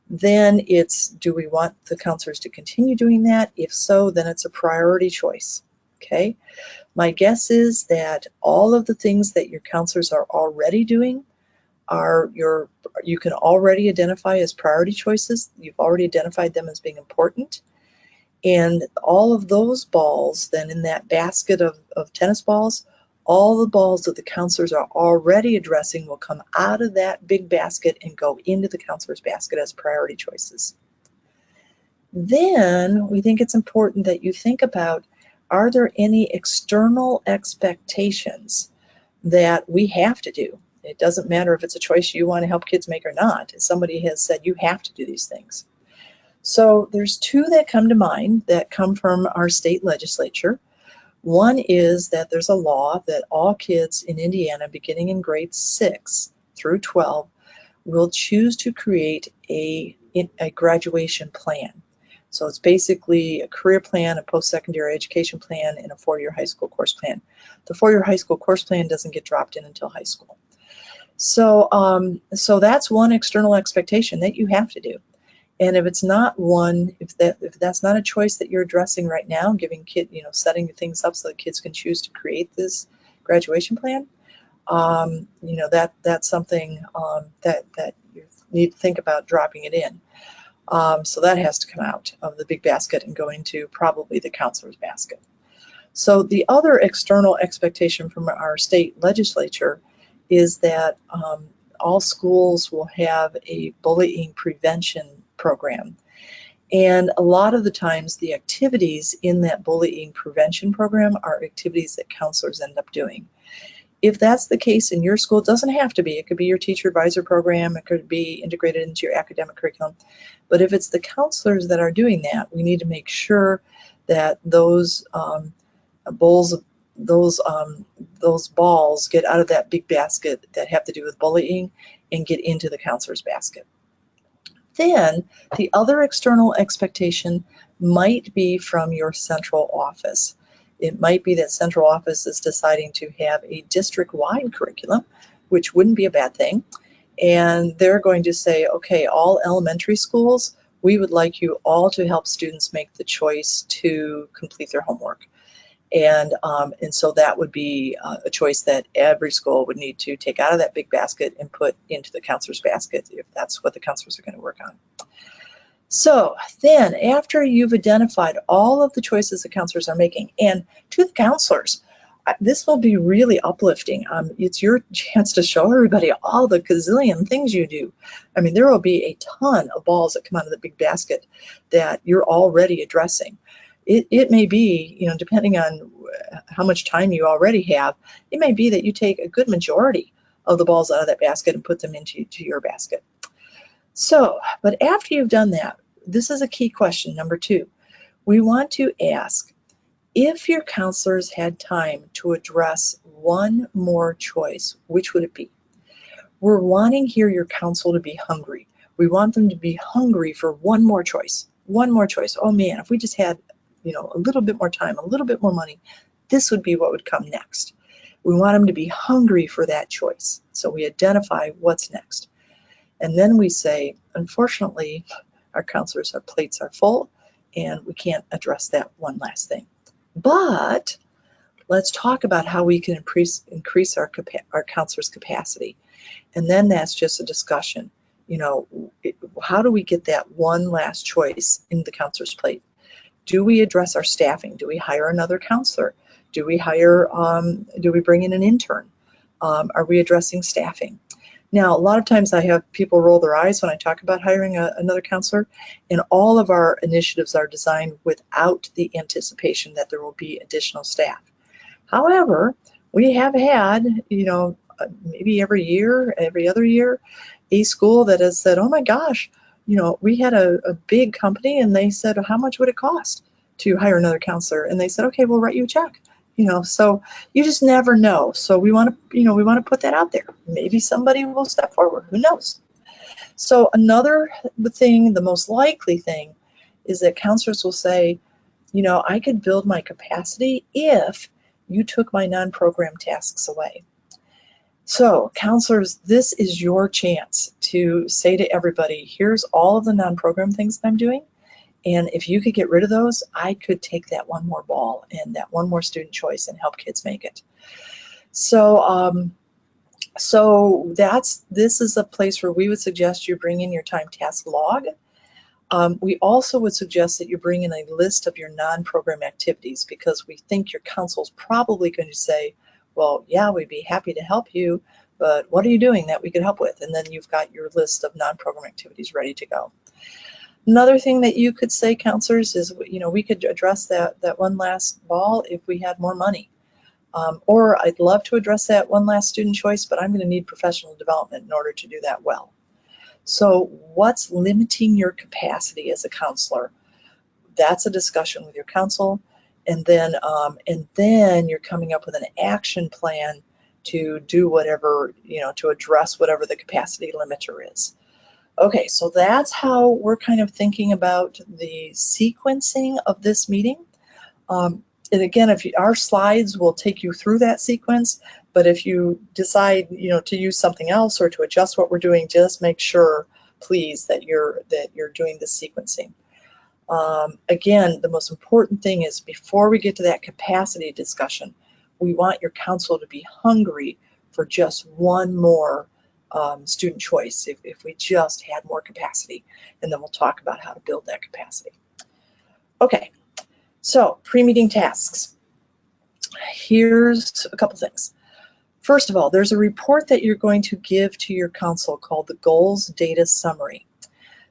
Speaker 1: then it's, do we want the counselors to continue doing that? If so, then it's a priority choice, okay? My guess is that all of the things that your counselors are already doing you can already identify as priority choices. You've already identified them as being important. And all of those balls, then in that basket of tennis balls, all the balls that the counselors are already addressing will come out of that big basket and go into the counselor's basket as priority choices. Then we think it's important that you think about, are there any external expectations that we have to do? It doesn't matter if it's a choice you want to help kids make or not. Somebody has said you have to do these things. So there's two that come to mind that come from our state legislature. One is that there's a law that all kids in Indiana beginning in grade 6 through 12 will choose to create a graduation plan. So it's basically a career plan, a post-secondary education plan, and a 4-year high school course plan. The 4-year high school course plan doesn't get dropped in until high school. So, so that's one external expectation that you have to do. And if it's not one, if that's not a choice that you're addressing right now, giving setting things up so that kids can choose to create this graduation plan, that's something that you need to think about dropping it in. So that has to come out of the big basket and go into probably the counselor's basket. So the other external expectation from our state legislature is that all schools will have a bullying prevention program. And a lot of the times the activities in that bullying prevention program are activities that counselors end up doing. If that's the case in your school, it doesn't have to be. It could be your teacher advisor program. It could be integrated into your academic curriculum. But if it's the counselors that are doing that, we need to make sure that those balls get out of that big basket that have to do with bullying and get into the counselor's basket. Then the other external expectation might be from your central office. It might be that central office is deciding to have a district-wide curriculum, which wouldn't be a bad thing. And they're going to say, okay, all elementary schools, we would like you all to help students make the choice to complete their homework. And so that would be a choice that every school would need to take out of that big basket and put into the counselor's basket if that's what the counselors are going to work on. So then after you've identified all of the choices the counselors are making, and to the counselors, this will be really uplifting. It's your chance to show everybody all the gazillion things you do. I mean, there will be a ton of balls that come out of the big basket that you're already addressing. It may be, depending on how much time you already have, it may be that you take a good majority of the balls out of that basket and put them into your basket. So, but after you've done that, this is a key question, number 2. We want to ask, if your counselors had time to address one more choice, which would it be? We're wanting here your counsel to be hungry. We want them to be hungry for one more choice. One more choice. Oh man, if we just had a little bit more time, a little bit more money, this would be what would come next. We want them to be hungry for that choice. So we identify what's next. And then we say, unfortunately, our counselors' plates are full and we can't address that one last thing. But let's talk about how we can increase our counselors' capacity. And then that's just a discussion. How do we get that one last choice in the counselor's plate? Do we address our staffing? Do we hire another counselor? Do we bring in an intern? Are we addressing staffing? Now, a lot of times I have people roll their eyes when I talk about hiring another counselor, and all of our initiatives are designed without the anticipation that there will be additional staff. However, we have had, maybe every year, every other year, a school that has said, oh my gosh, we had a big company and they said, how much would it cost to hire another counselor? And they said, okay, we'll write you a check. So you just never know. So we want to put that out there. Maybe somebody will step forward. Who knows? So another thing, the most likely thing, is that counselors will say, I could build my capacity if you took my non-program tasks away. So counselors, this is your chance to say to everybody, here's all of the non-program things that I'm doing. And if you could get rid of those, I could take that one more ball and that one more student choice and help kids make it. So So this is a place where we would suggest you bring in your time task log. We also would suggest that you bring in a list of your non-program activities, because we think your counsel's probably going to say, well, yeah, we'd be happy to help you, but what are you doing that we could help with? And then you've got your list of non-program activities ready to go. Another thing that you could say, counselors, is, we could address that one last ball if we had more money. Or I'd love to address that one last student choice, but I'm going to need professional development in order to do that well. So what's limiting your capacity as a counselor? That's a discussion with your counsel, and then you're coming up with an action plan to do whatever, to address whatever the capacity limiter is. Okay, so that's how we're kind of thinking about the sequencing of this meeting. And again, our slides will take you through that sequence, but if you decide, to use something else or to adjust what we're doing, just make sure, please, that you're doing the sequencing. Again, the most important thing is, before we get to that capacity discussion, we want your counsel to be hungry for just one more student choice, if we just had more capacity, and then we'll talk about how to build that capacity. Okay. So, pre-meeting tasks. Here's a couple things. First of all, there's a report that you're going to give to your counsel called the Goals Data Summary.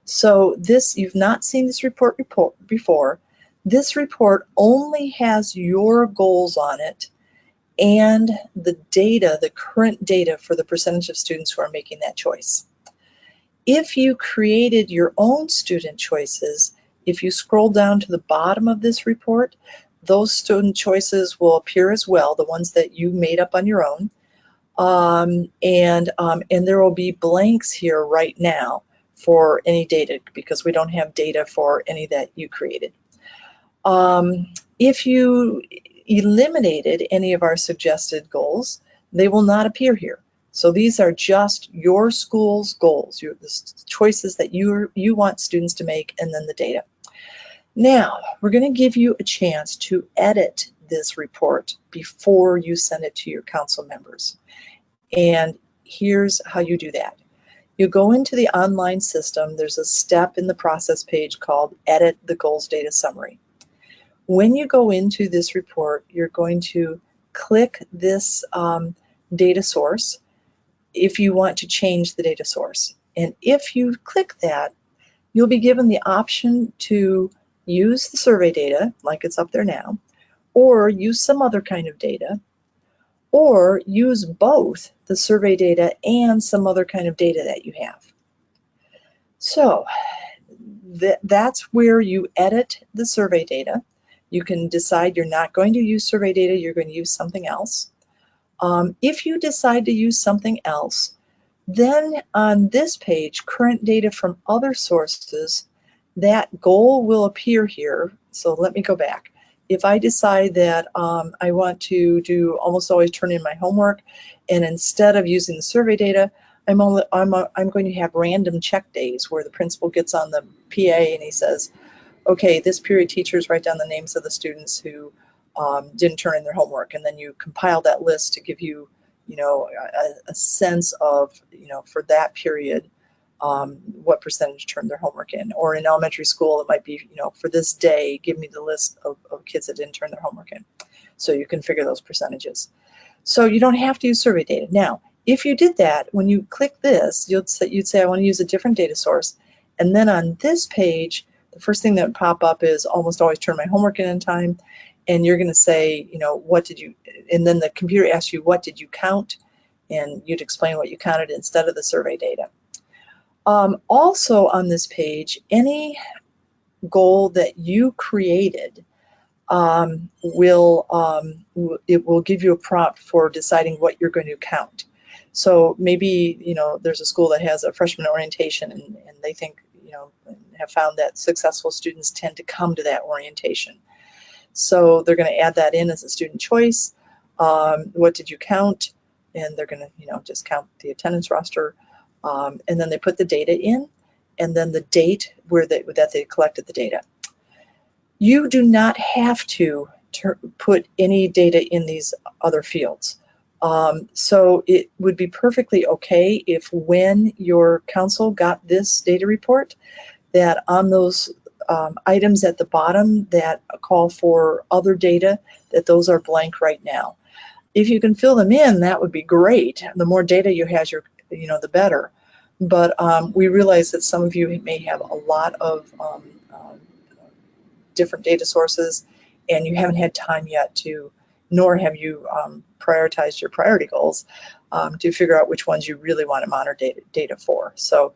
Speaker 1: So you've not seen this report before. This report only has your goals on it and the data, the current data for the percentage of students who are making that choice. If you created your own student choices, if you scroll down to the bottom of this report, those student choices will appear as well, the ones that you made up on your own. And there will be blanks here right now for any data, because we don't have data for any that you created. If you eliminated any of our suggested goals, they will not appear here. So these are just your school's goals, the choices that you want students to make, and then the data. Now, we're going to give you a chance to edit this report before you send it to your council members. And here's how you do that. You go into the online system. There's a step in the process page called Edit the Goals Data Summary. When you go into this report, you're going to click this data source if you want to change the data source. And if you click that, you'll be given the option to use the survey data, like it's up there now, or use some other kind of data, or use both the survey data and some other kind of data that you have. So that's where you edit the survey data. You can decide you're not going to use survey data, you're going to use something else. If you decide to use something else, then on this page, current data from other sources, that goal will appear here. So let me go back. If I decide that I want to do almost always turn in my homework, and instead of using the survey data, I'm going to have random check days where the principal gets on the PA and he says, okay, this period teachers write down the names of the students who didn't turn in their homework, and then you compile that list to give you, a sense of, for that period, what percentage turned their homework in. Or in elementary school, it might be, for this day, give me the list of kids that didn't turn their homework in. So you can figure those percentages. So you don't have to use survey data. Now, if you did that, when you click this, you'd say, I want to use a different data source. And then on this page, the first thing that would pop up is almost always turn my homework in time. And you're going to say, what did you, and then the computer asks you, what did you count? And you'd explain what you counted instead of the survey data. Also on this page, any goal that you created it will give you a prompt for deciding what you're going to count. So maybe, there's a school that has a freshman orientation, and they think, have found that successful students tend to come to that orientation. So they're going to add that in as a student choice. What did you count? And they're going to, just count the attendance roster. And then they put the data in, and then the date that they collected the data. You do not have to put any data in these other fields. So it would be perfectly okay if when your council got this data report, that on those items at the bottom that call for other data, that those are blank right now. If you can fill them in, that would be great. The more data you have, the better. But we realize that some of you may have a lot of different data sources, and you haven't had time yet to, nor have you prioritized your priority goals to figure out which ones you really want to monitor data for. So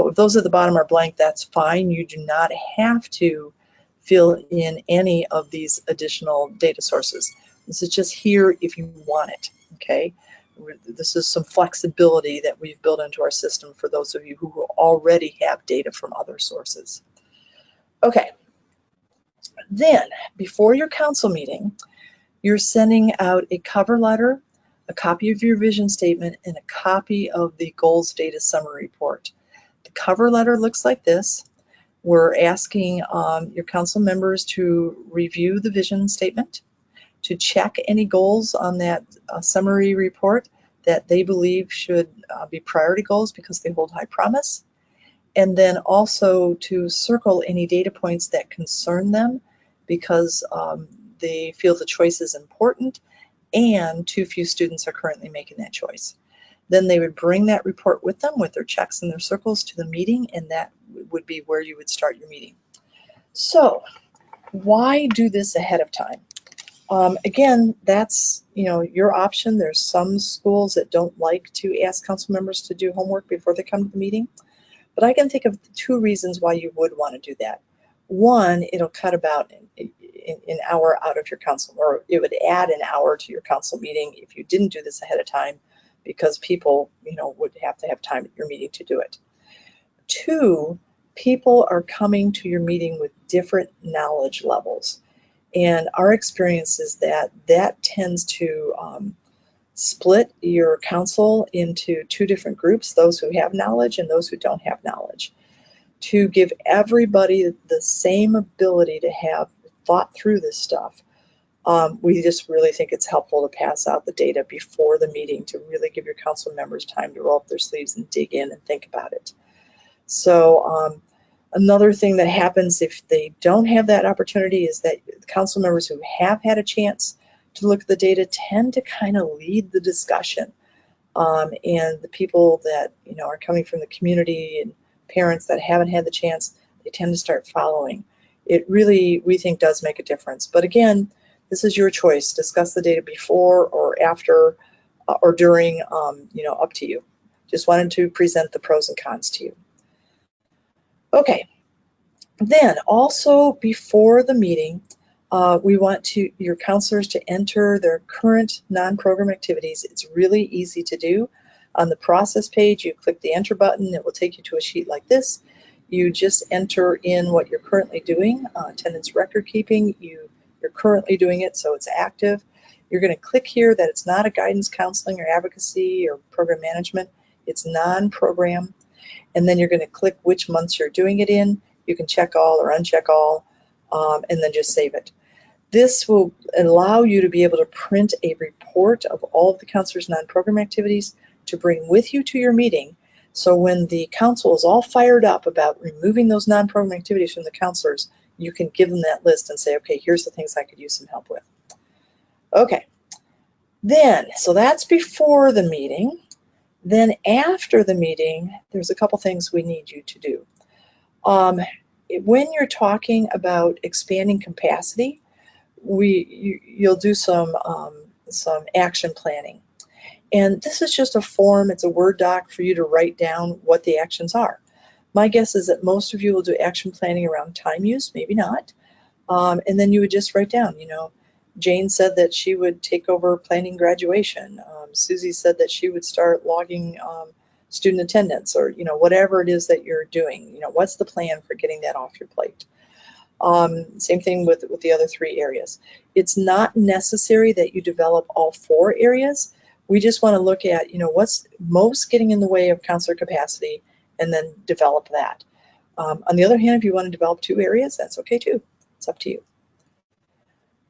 Speaker 1: if those at the bottom are blank, that's fine. You do not have to fill in any of these additional data sources. This is just here if you want it, okay? This is some flexibility that we've built into our system for those of you who already have data from other sources. Okay. Then, before your council meeting, you're sending out a cover letter, a copy of your vision statement, and a copy of the goals data summary report. The cover letter looks like this. We're asking your council members to review the vision statement, to check any goals on that summary report that they believe should be priority goals because they hold high promise, and then also to circle any data points that concern them because they feel the choice is important and too few students are currently making that choice. Then they would bring that report with them with their checks and their circles to the meeting, and that would be where you would start your meeting. So why do this ahead of time? Again, that's your option. There's some schools that don't like to ask council members to do homework before they come to the meeting, but I can think of 2 reasons why you would want to do that. One, it'll cut about an hour out of your council, or it would add an hour to your council meeting if you didn't do this ahead of time, because people, would have to have time at your meeting to do it. 2, people are coming to your meeting with different knowledge levels. And our experience is that that tends to split your council into 2 different groups, those who have knowledge and those who don't have knowledge. To give everybody the same ability to have thought through this stuff, we just really think it's helpful to pass out the data before the meeting to really give your council members time to roll up their sleeves and dig in and think about it. So another thing that happens if they don't have that opportunity is that council members who have had a chance to look at the data tend to kind of lead the discussion. And the people that are coming from the community and parents that haven't had the chance, they tend to start following. It really, we think, does make a difference. But again, this is your choice. Discuss the data before or after or during, up to you. Just wanted to present the pros and cons to you. Okay, then also before the meeting, we want your counselors to enter their current non-program activities. It's really easy to do. On the process page, you click the enter button. It will take you to a sheet like this. You just enter in what you're currently doing. Attendance record keeping, you're currently doing it, so it's active. You're going to click here that it's not a guidance counseling or advocacy or program management. It's non-program. And then you're going to click which months you're doing it in. You can check all or uncheck all, and then just save it. This will allow you to be able to print a report of all of the counselors' non-program activities to bring with you to your meeting. So when the council is all fired up about removing those non-program activities from the counselors, you can give them that list and say, okay, here's the things I could use some help with. Okay, then, so that's before the meeting. Then after the meeting, there's a couple things we need you to do. When you're talking about expanding capacity, you'll do some action planning. And this is just a form, it's a Word doc for you to write down what the actions are. My guess is that most of you will do action planning around time use, maybe not. And then you would just write down, Jane said that she would take over planning graduation. Susie said that she would start logging student attendance, or whatever it is that you're doing. What's the plan for getting that off your plate? Same thing with the other 3 areas. It's not necessary that you develop all 4 areas. We just want to look at what's most getting in the way of counselor capacity, and then develop that. On the other hand, if you want to develop 2 areas, that's okay too. It's up to you.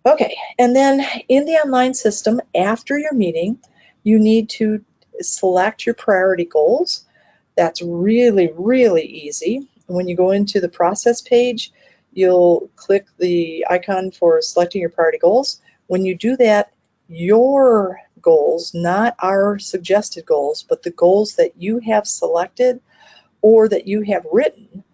Speaker 1: Okay, and then in the online system, after your meeting, you need to select your priority goals. That's really, really easy. When you go into the process page, you'll click the icon for selecting your priority goals. When you do that, your goals, not our suggested goals, but the goals that you have selected or that you have written,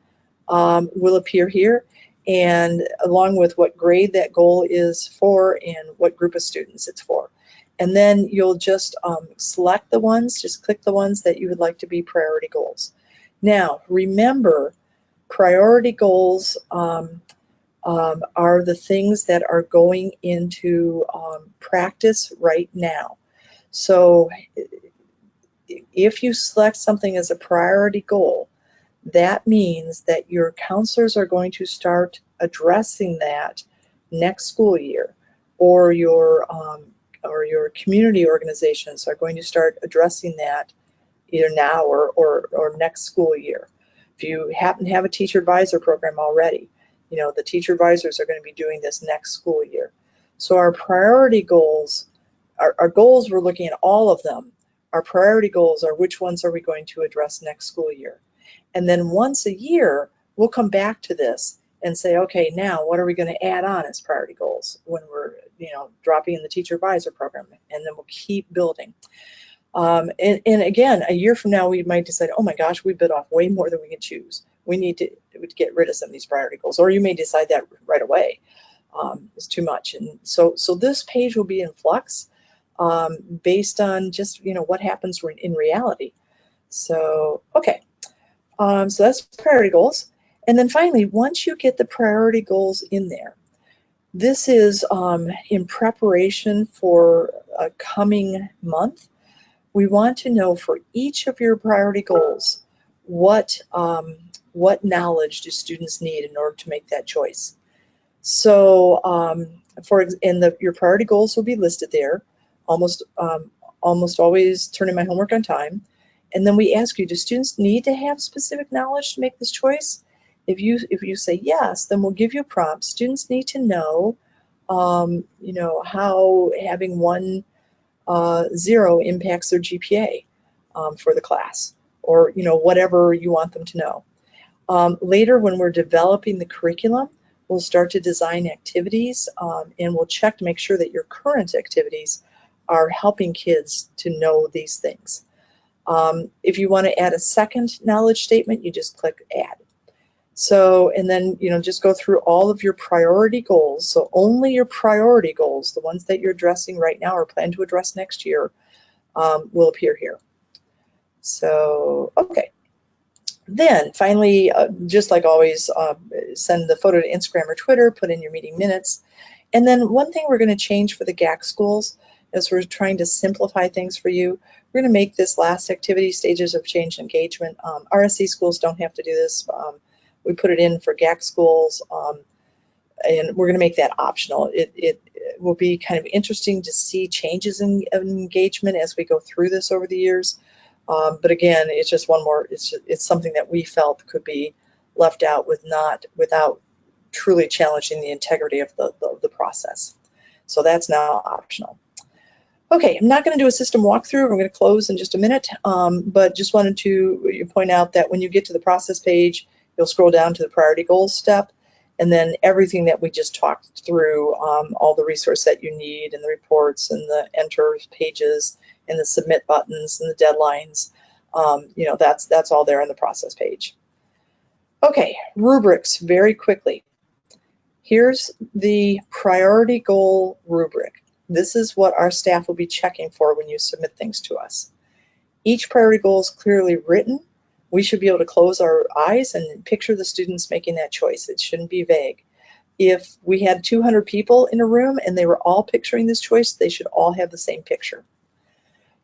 Speaker 1: will appear here, and along with what grade that goal is for and what group of students it's for. And then you'll just select the ones, just click the ones that you would like to be priority goals. Now, remember, priority goals are the things that are going into practice right now. So if you select something as a priority goal, that means that your counselors are going to start addressing that next school year, or your community organizations are going to start addressing that either now or next school year. If you happen to have a teacher advisor program already, you know, the teacher advisors are going to be doing this next school year. So our priority goals, our goals, we're looking at all of them. Our priority goals are which ones are we going to address next school year. And then once a year, we'll come back to this and say, okay, now what are we going to add on as priority goals when we're, you know, dropping in the teacher advisor program, and then we'll keep building. And again, a year from now, we might decide, oh my gosh, we bit off way more than we can choose. We need to get rid of some of these priority goals, or you may decide that right away. It's too much. And so this page will be in flux based on just, you know, what happens in reality. So, okay. So that's priority goals. And then finally, once you get the priority goals in there, this is in preparation for a coming month. We want to know for each of your priority goals, what knowledge do students need in order to make that choice. So your priority goals will be listed there, almost always turning my homework on time. And then we ask you, do students need to have specific knowledge to make this choice? If you say yes, then we'll give you a prompt. Students need to know, you know, how having 1.0 impacts their GPA for the class, or, you know, whatever you want them to know. Later, when we're developing the curriculum, we'll start to design activities, and we'll check to make sure that your current activities are helping kids to know these things. If you want to add a second knowledge statement, you just click add. So, and then, you know, just go through all of your priority goals. So only your priority goals, the ones that you're addressing right now or plan to address next year, will appear here. So, okay. Then finally, just like always, send the photo to Instagram or Twitter, put in your meeting minutes. And then one thing we're going to change for the GAK schools is we're trying to simplify things for you. We're going to make this last activity, stages of change and engagement. RSC schools don't have to do this. We put it in for GAK schools, and we're going to make that optional. It will be kind of interesting to see changes in engagement as we go through this over the years. But again, it's just one more. It's something that we felt could be left out without truly challenging the integrity of the process. So that's now optional. Okay, I'm not going to do a system walkthrough. I'm going to close in just a minute, but just wanted to point out that when you get to the process page, you'll scroll down to the priority goals step, and then everything that we just talked through, all the resource that you need, and the reports, and the enter pages, and the submit buttons, and the deadlines, you know, that's all there on the process page. Okay, rubrics, very quickly. Here's the priority goal rubric. This is what our staff will be checking for when you submit things to us. Each priority goal is clearly written. We should be able to close our eyes and picture the students making that choice. It shouldn't be vague. If we had 200 people in a room and they were all picturing this choice, they should all have the same picture.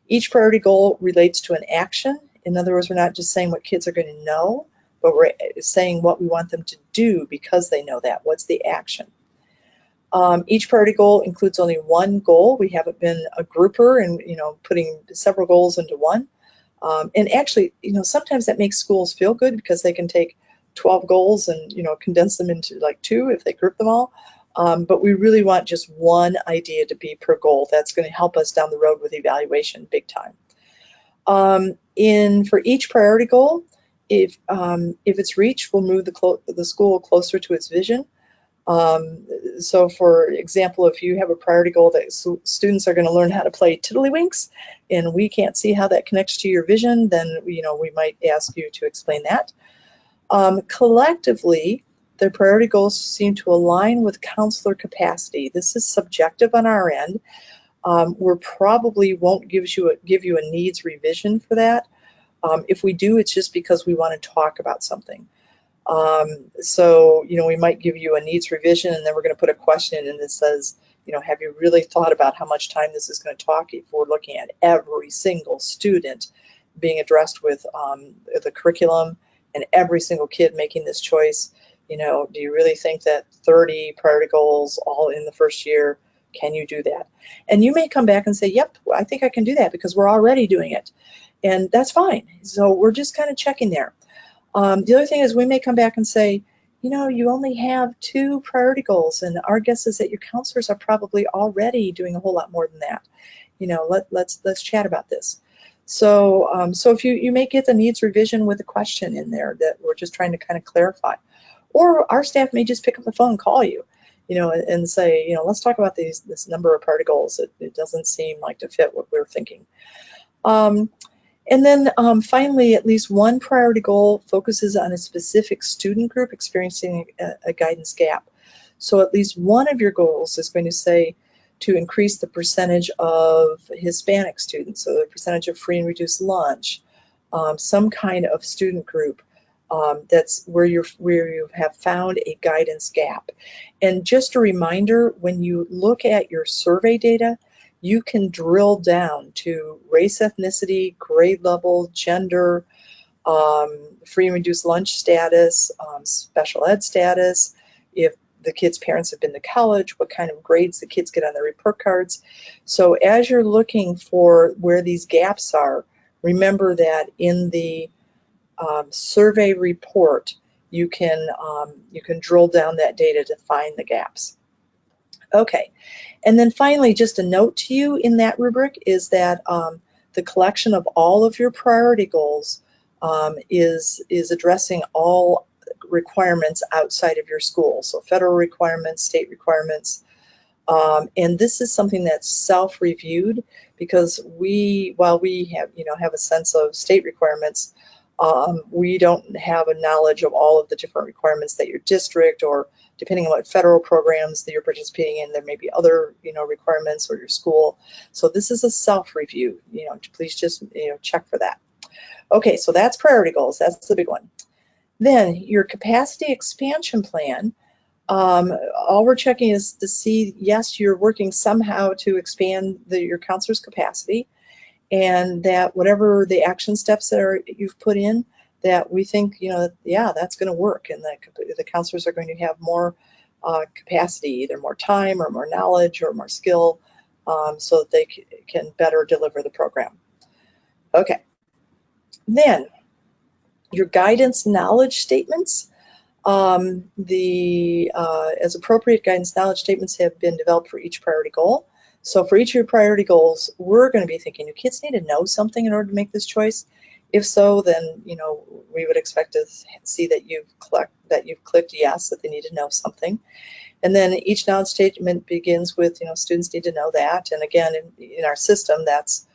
Speaker 1: Each priority goal relates to an action. In other words, we're not just saying what kids are going to know, but we're saying what we want them to do because they know that. What's the action? Each priority goal includes only one goal. We haven't been a grouper and, you know, putting several goals into one. And actually, you know, sometimes that makes schools feel good because they can take 12 goals and, you know, condense them into like 2 if they group them all. But we really want just one idea to be per goal. That's going to help us down the road with evaluation big time. For each priority goal, if it's reached, we'll move the school closer to its vision. So for example, if you have a priority goal that students are going to learn how to play tiddlywinks, and we can't see how that connects to your vision, then we might ask you to explain that. Collectively, their priority goals seem to align with counselor capacity. This is subjective on our end. We probably won't give you a needs revision for that. If we do, it's just because we want to talk about something. So we might give you a needs revision, and then we're going to put a question in that says, have you really thought about how much time this is going to talk if we're looking at every single student being addressed with the curriculum and every single kid making this choice? Do you really think that 30 priority goals all in the first year, can you do that? And you may come back and say, yep, I think I can do that because we're already doing it. And that's fine. So we're just kind of checking there. The other thing is we may come back and say, you only have 2 priority goals, and our guess is that your counselors are probably already doing a whole lot more than that. Let's chat about this. So if you may get the needs revision with a question in there that we're just trying to kind of clarify. Or our staff may just pick up the phone and call you, and say, let's talk about this number of priority goals. It doesn't seem like to fit what we're thinking. And then finally, at least one priority goal focuses on a specific student group experiencing a guidance gap. So at least one of your goals is going to say to increase the percentage of Hispanic students, so the percentage of free and reduced lunch, some kind of student group that's where you have found a guidance gap. And just a reminder, when you look at your survey data, you can drill down to race, ethnicity, grade level, gender, free and reduced lunch status, special ed status, if the kids' parents have been to college, what kind of grades the kids get on their report cards. So as you're looking for where these gaps are, remember that in the survey report, you can drill down that data to find the gaps. Okay, and then finally, just a note to you in that rubric is that the collection of all of your priority goals is addressing all requirements outside of your school, so federal requirements, state requirements, and this is something that's self-reviewed because while we have a sense of state requirements, we don't have a knowledge of all of the different requirements that your district, or depending on what federal programs that you're participating in, there may be other requirements, or your school. So this is a self-review. Please just check for that. Okay, so that's priority goals. That's the big one. Then your capacity expansion plan. All we're checking is to see, yes, you're working somehow to expand your counselor's capacity, and that whatever the action steps that you've put in, that we think, yeah, that's going to work, and that the counselors are going to have more capacity, either more time or more knowledge or more skill, so that they can better deliver the program. Okay. Then your guidance knowledge statements. As appropriate, guidance knowledge statements have been developed for each priority goal. So for each of your priority goals, we're going to be thinking, do kids need to know something in order to make this choice? If so, then we would expect to see that you've clicked yes, that they need to know something. And then each knowledge statement begins with students need to know that. And again, in our system, that's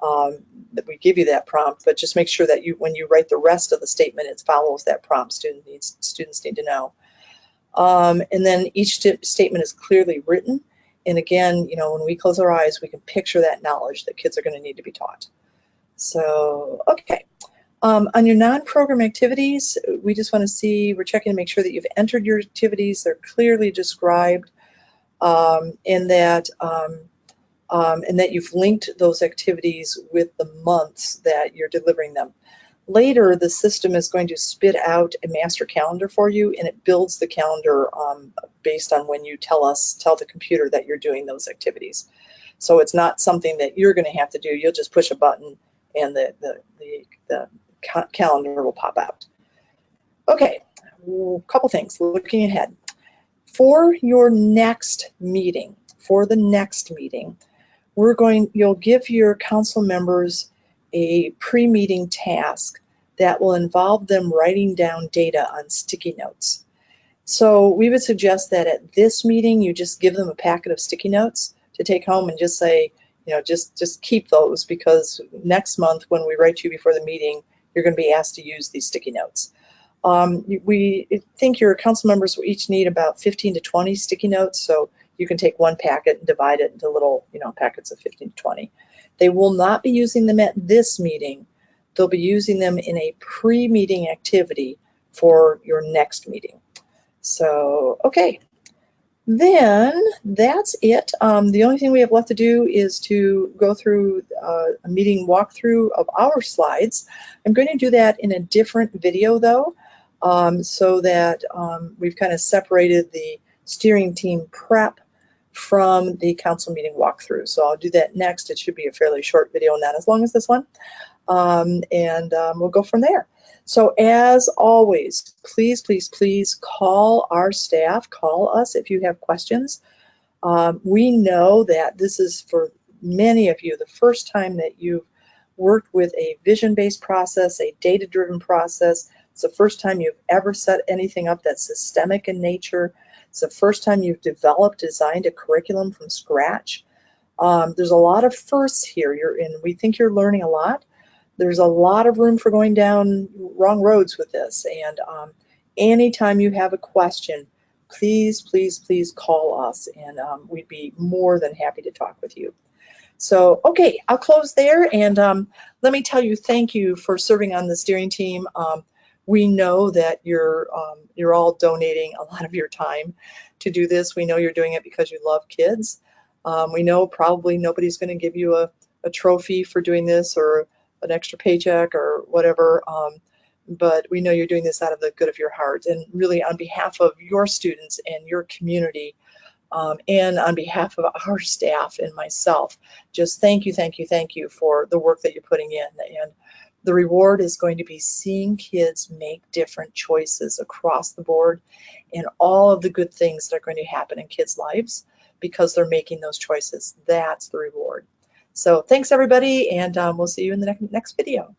Speaker 1: that we give you that prompt, but just make sure that when you write the rest of the statement, it follows that prompt. Students need to know. And then each statement is clearly written. And again, when we close our eyes, we can picture that knowledge that kids are going to need to be taught. So, okay. On your non-program activities, we just want to see, we're checking to make sure that you've entered your activities, they're clearly described, and that you've linked those activities with the months that you're delivering them. Later, the system is going to spit out a master calendar for you, and it builds the calendar based on when you tell the computer that you're doing those activities. So it's not something that you're going to have to do. You'll just push a button, and the calendar will pop out. Okay, a couple things looking ahead. For your next meeting, you'll give your council members a pre-meeting task that will involve them writing down data on sticky notes. So we would suggest that at this meeting, you just give them a packet of sticky notes to take home and just say, just keep those, because next month when we write to you before the meeting, you're going to be asked to use these sticky notes. We think your council members will each need about 15 to 20 sticky notes, so you can take one packet and divide it into little, packets of 15 to 20. They will not be using them at this meeting. They'll be using them in a pre-meeting activity for your next meeting. So, okay, then that's it. The only thing we have left to do is to go through a meeting walkthrough of our slides. I'm going to do that in a different video though, so that we've kind of separated the steering team prep from the council meeting walkthrough. So I'll do that next. It should be a fairly short video, not as long as this one. We'll go from there. So as always, please, please, please call our staff, call us if you have questions. We know that this is, for many of you, the first time that you've worked with a vision-based process, a data-driven process. It's the first time you've ever set anything up that's systemic in nature. It's the first time you've designed a curriculum from scratch. There's a lot of firsts here. We think you're learning a lot. There's a lot of room for going down wrong roads with this. And anytime you have a question, please, please, please call us, and we'd be more than happy to talk with you. So, okay, I'll close there, and let me tell you, thank you for serving on the steering team. We know that you're all donating a lot of your time to do this. We know you're doing it because you love kids. We know probably nobody's going to give you a trophy for doing this, or an extra paycheck or whatever, but we know you're doing this out of the good of your heart, and really on behalf of your students and your community, and on behalf of our staff and myself, just thank you, thank you, thank you for the work that you're putting in. And the reward is going to be seeing kids make different choices across the board, and all of the good things that are going to happen in kids' lives because they're making those choices. That's the reward. So thanks everybody, and we'll see you in the next video.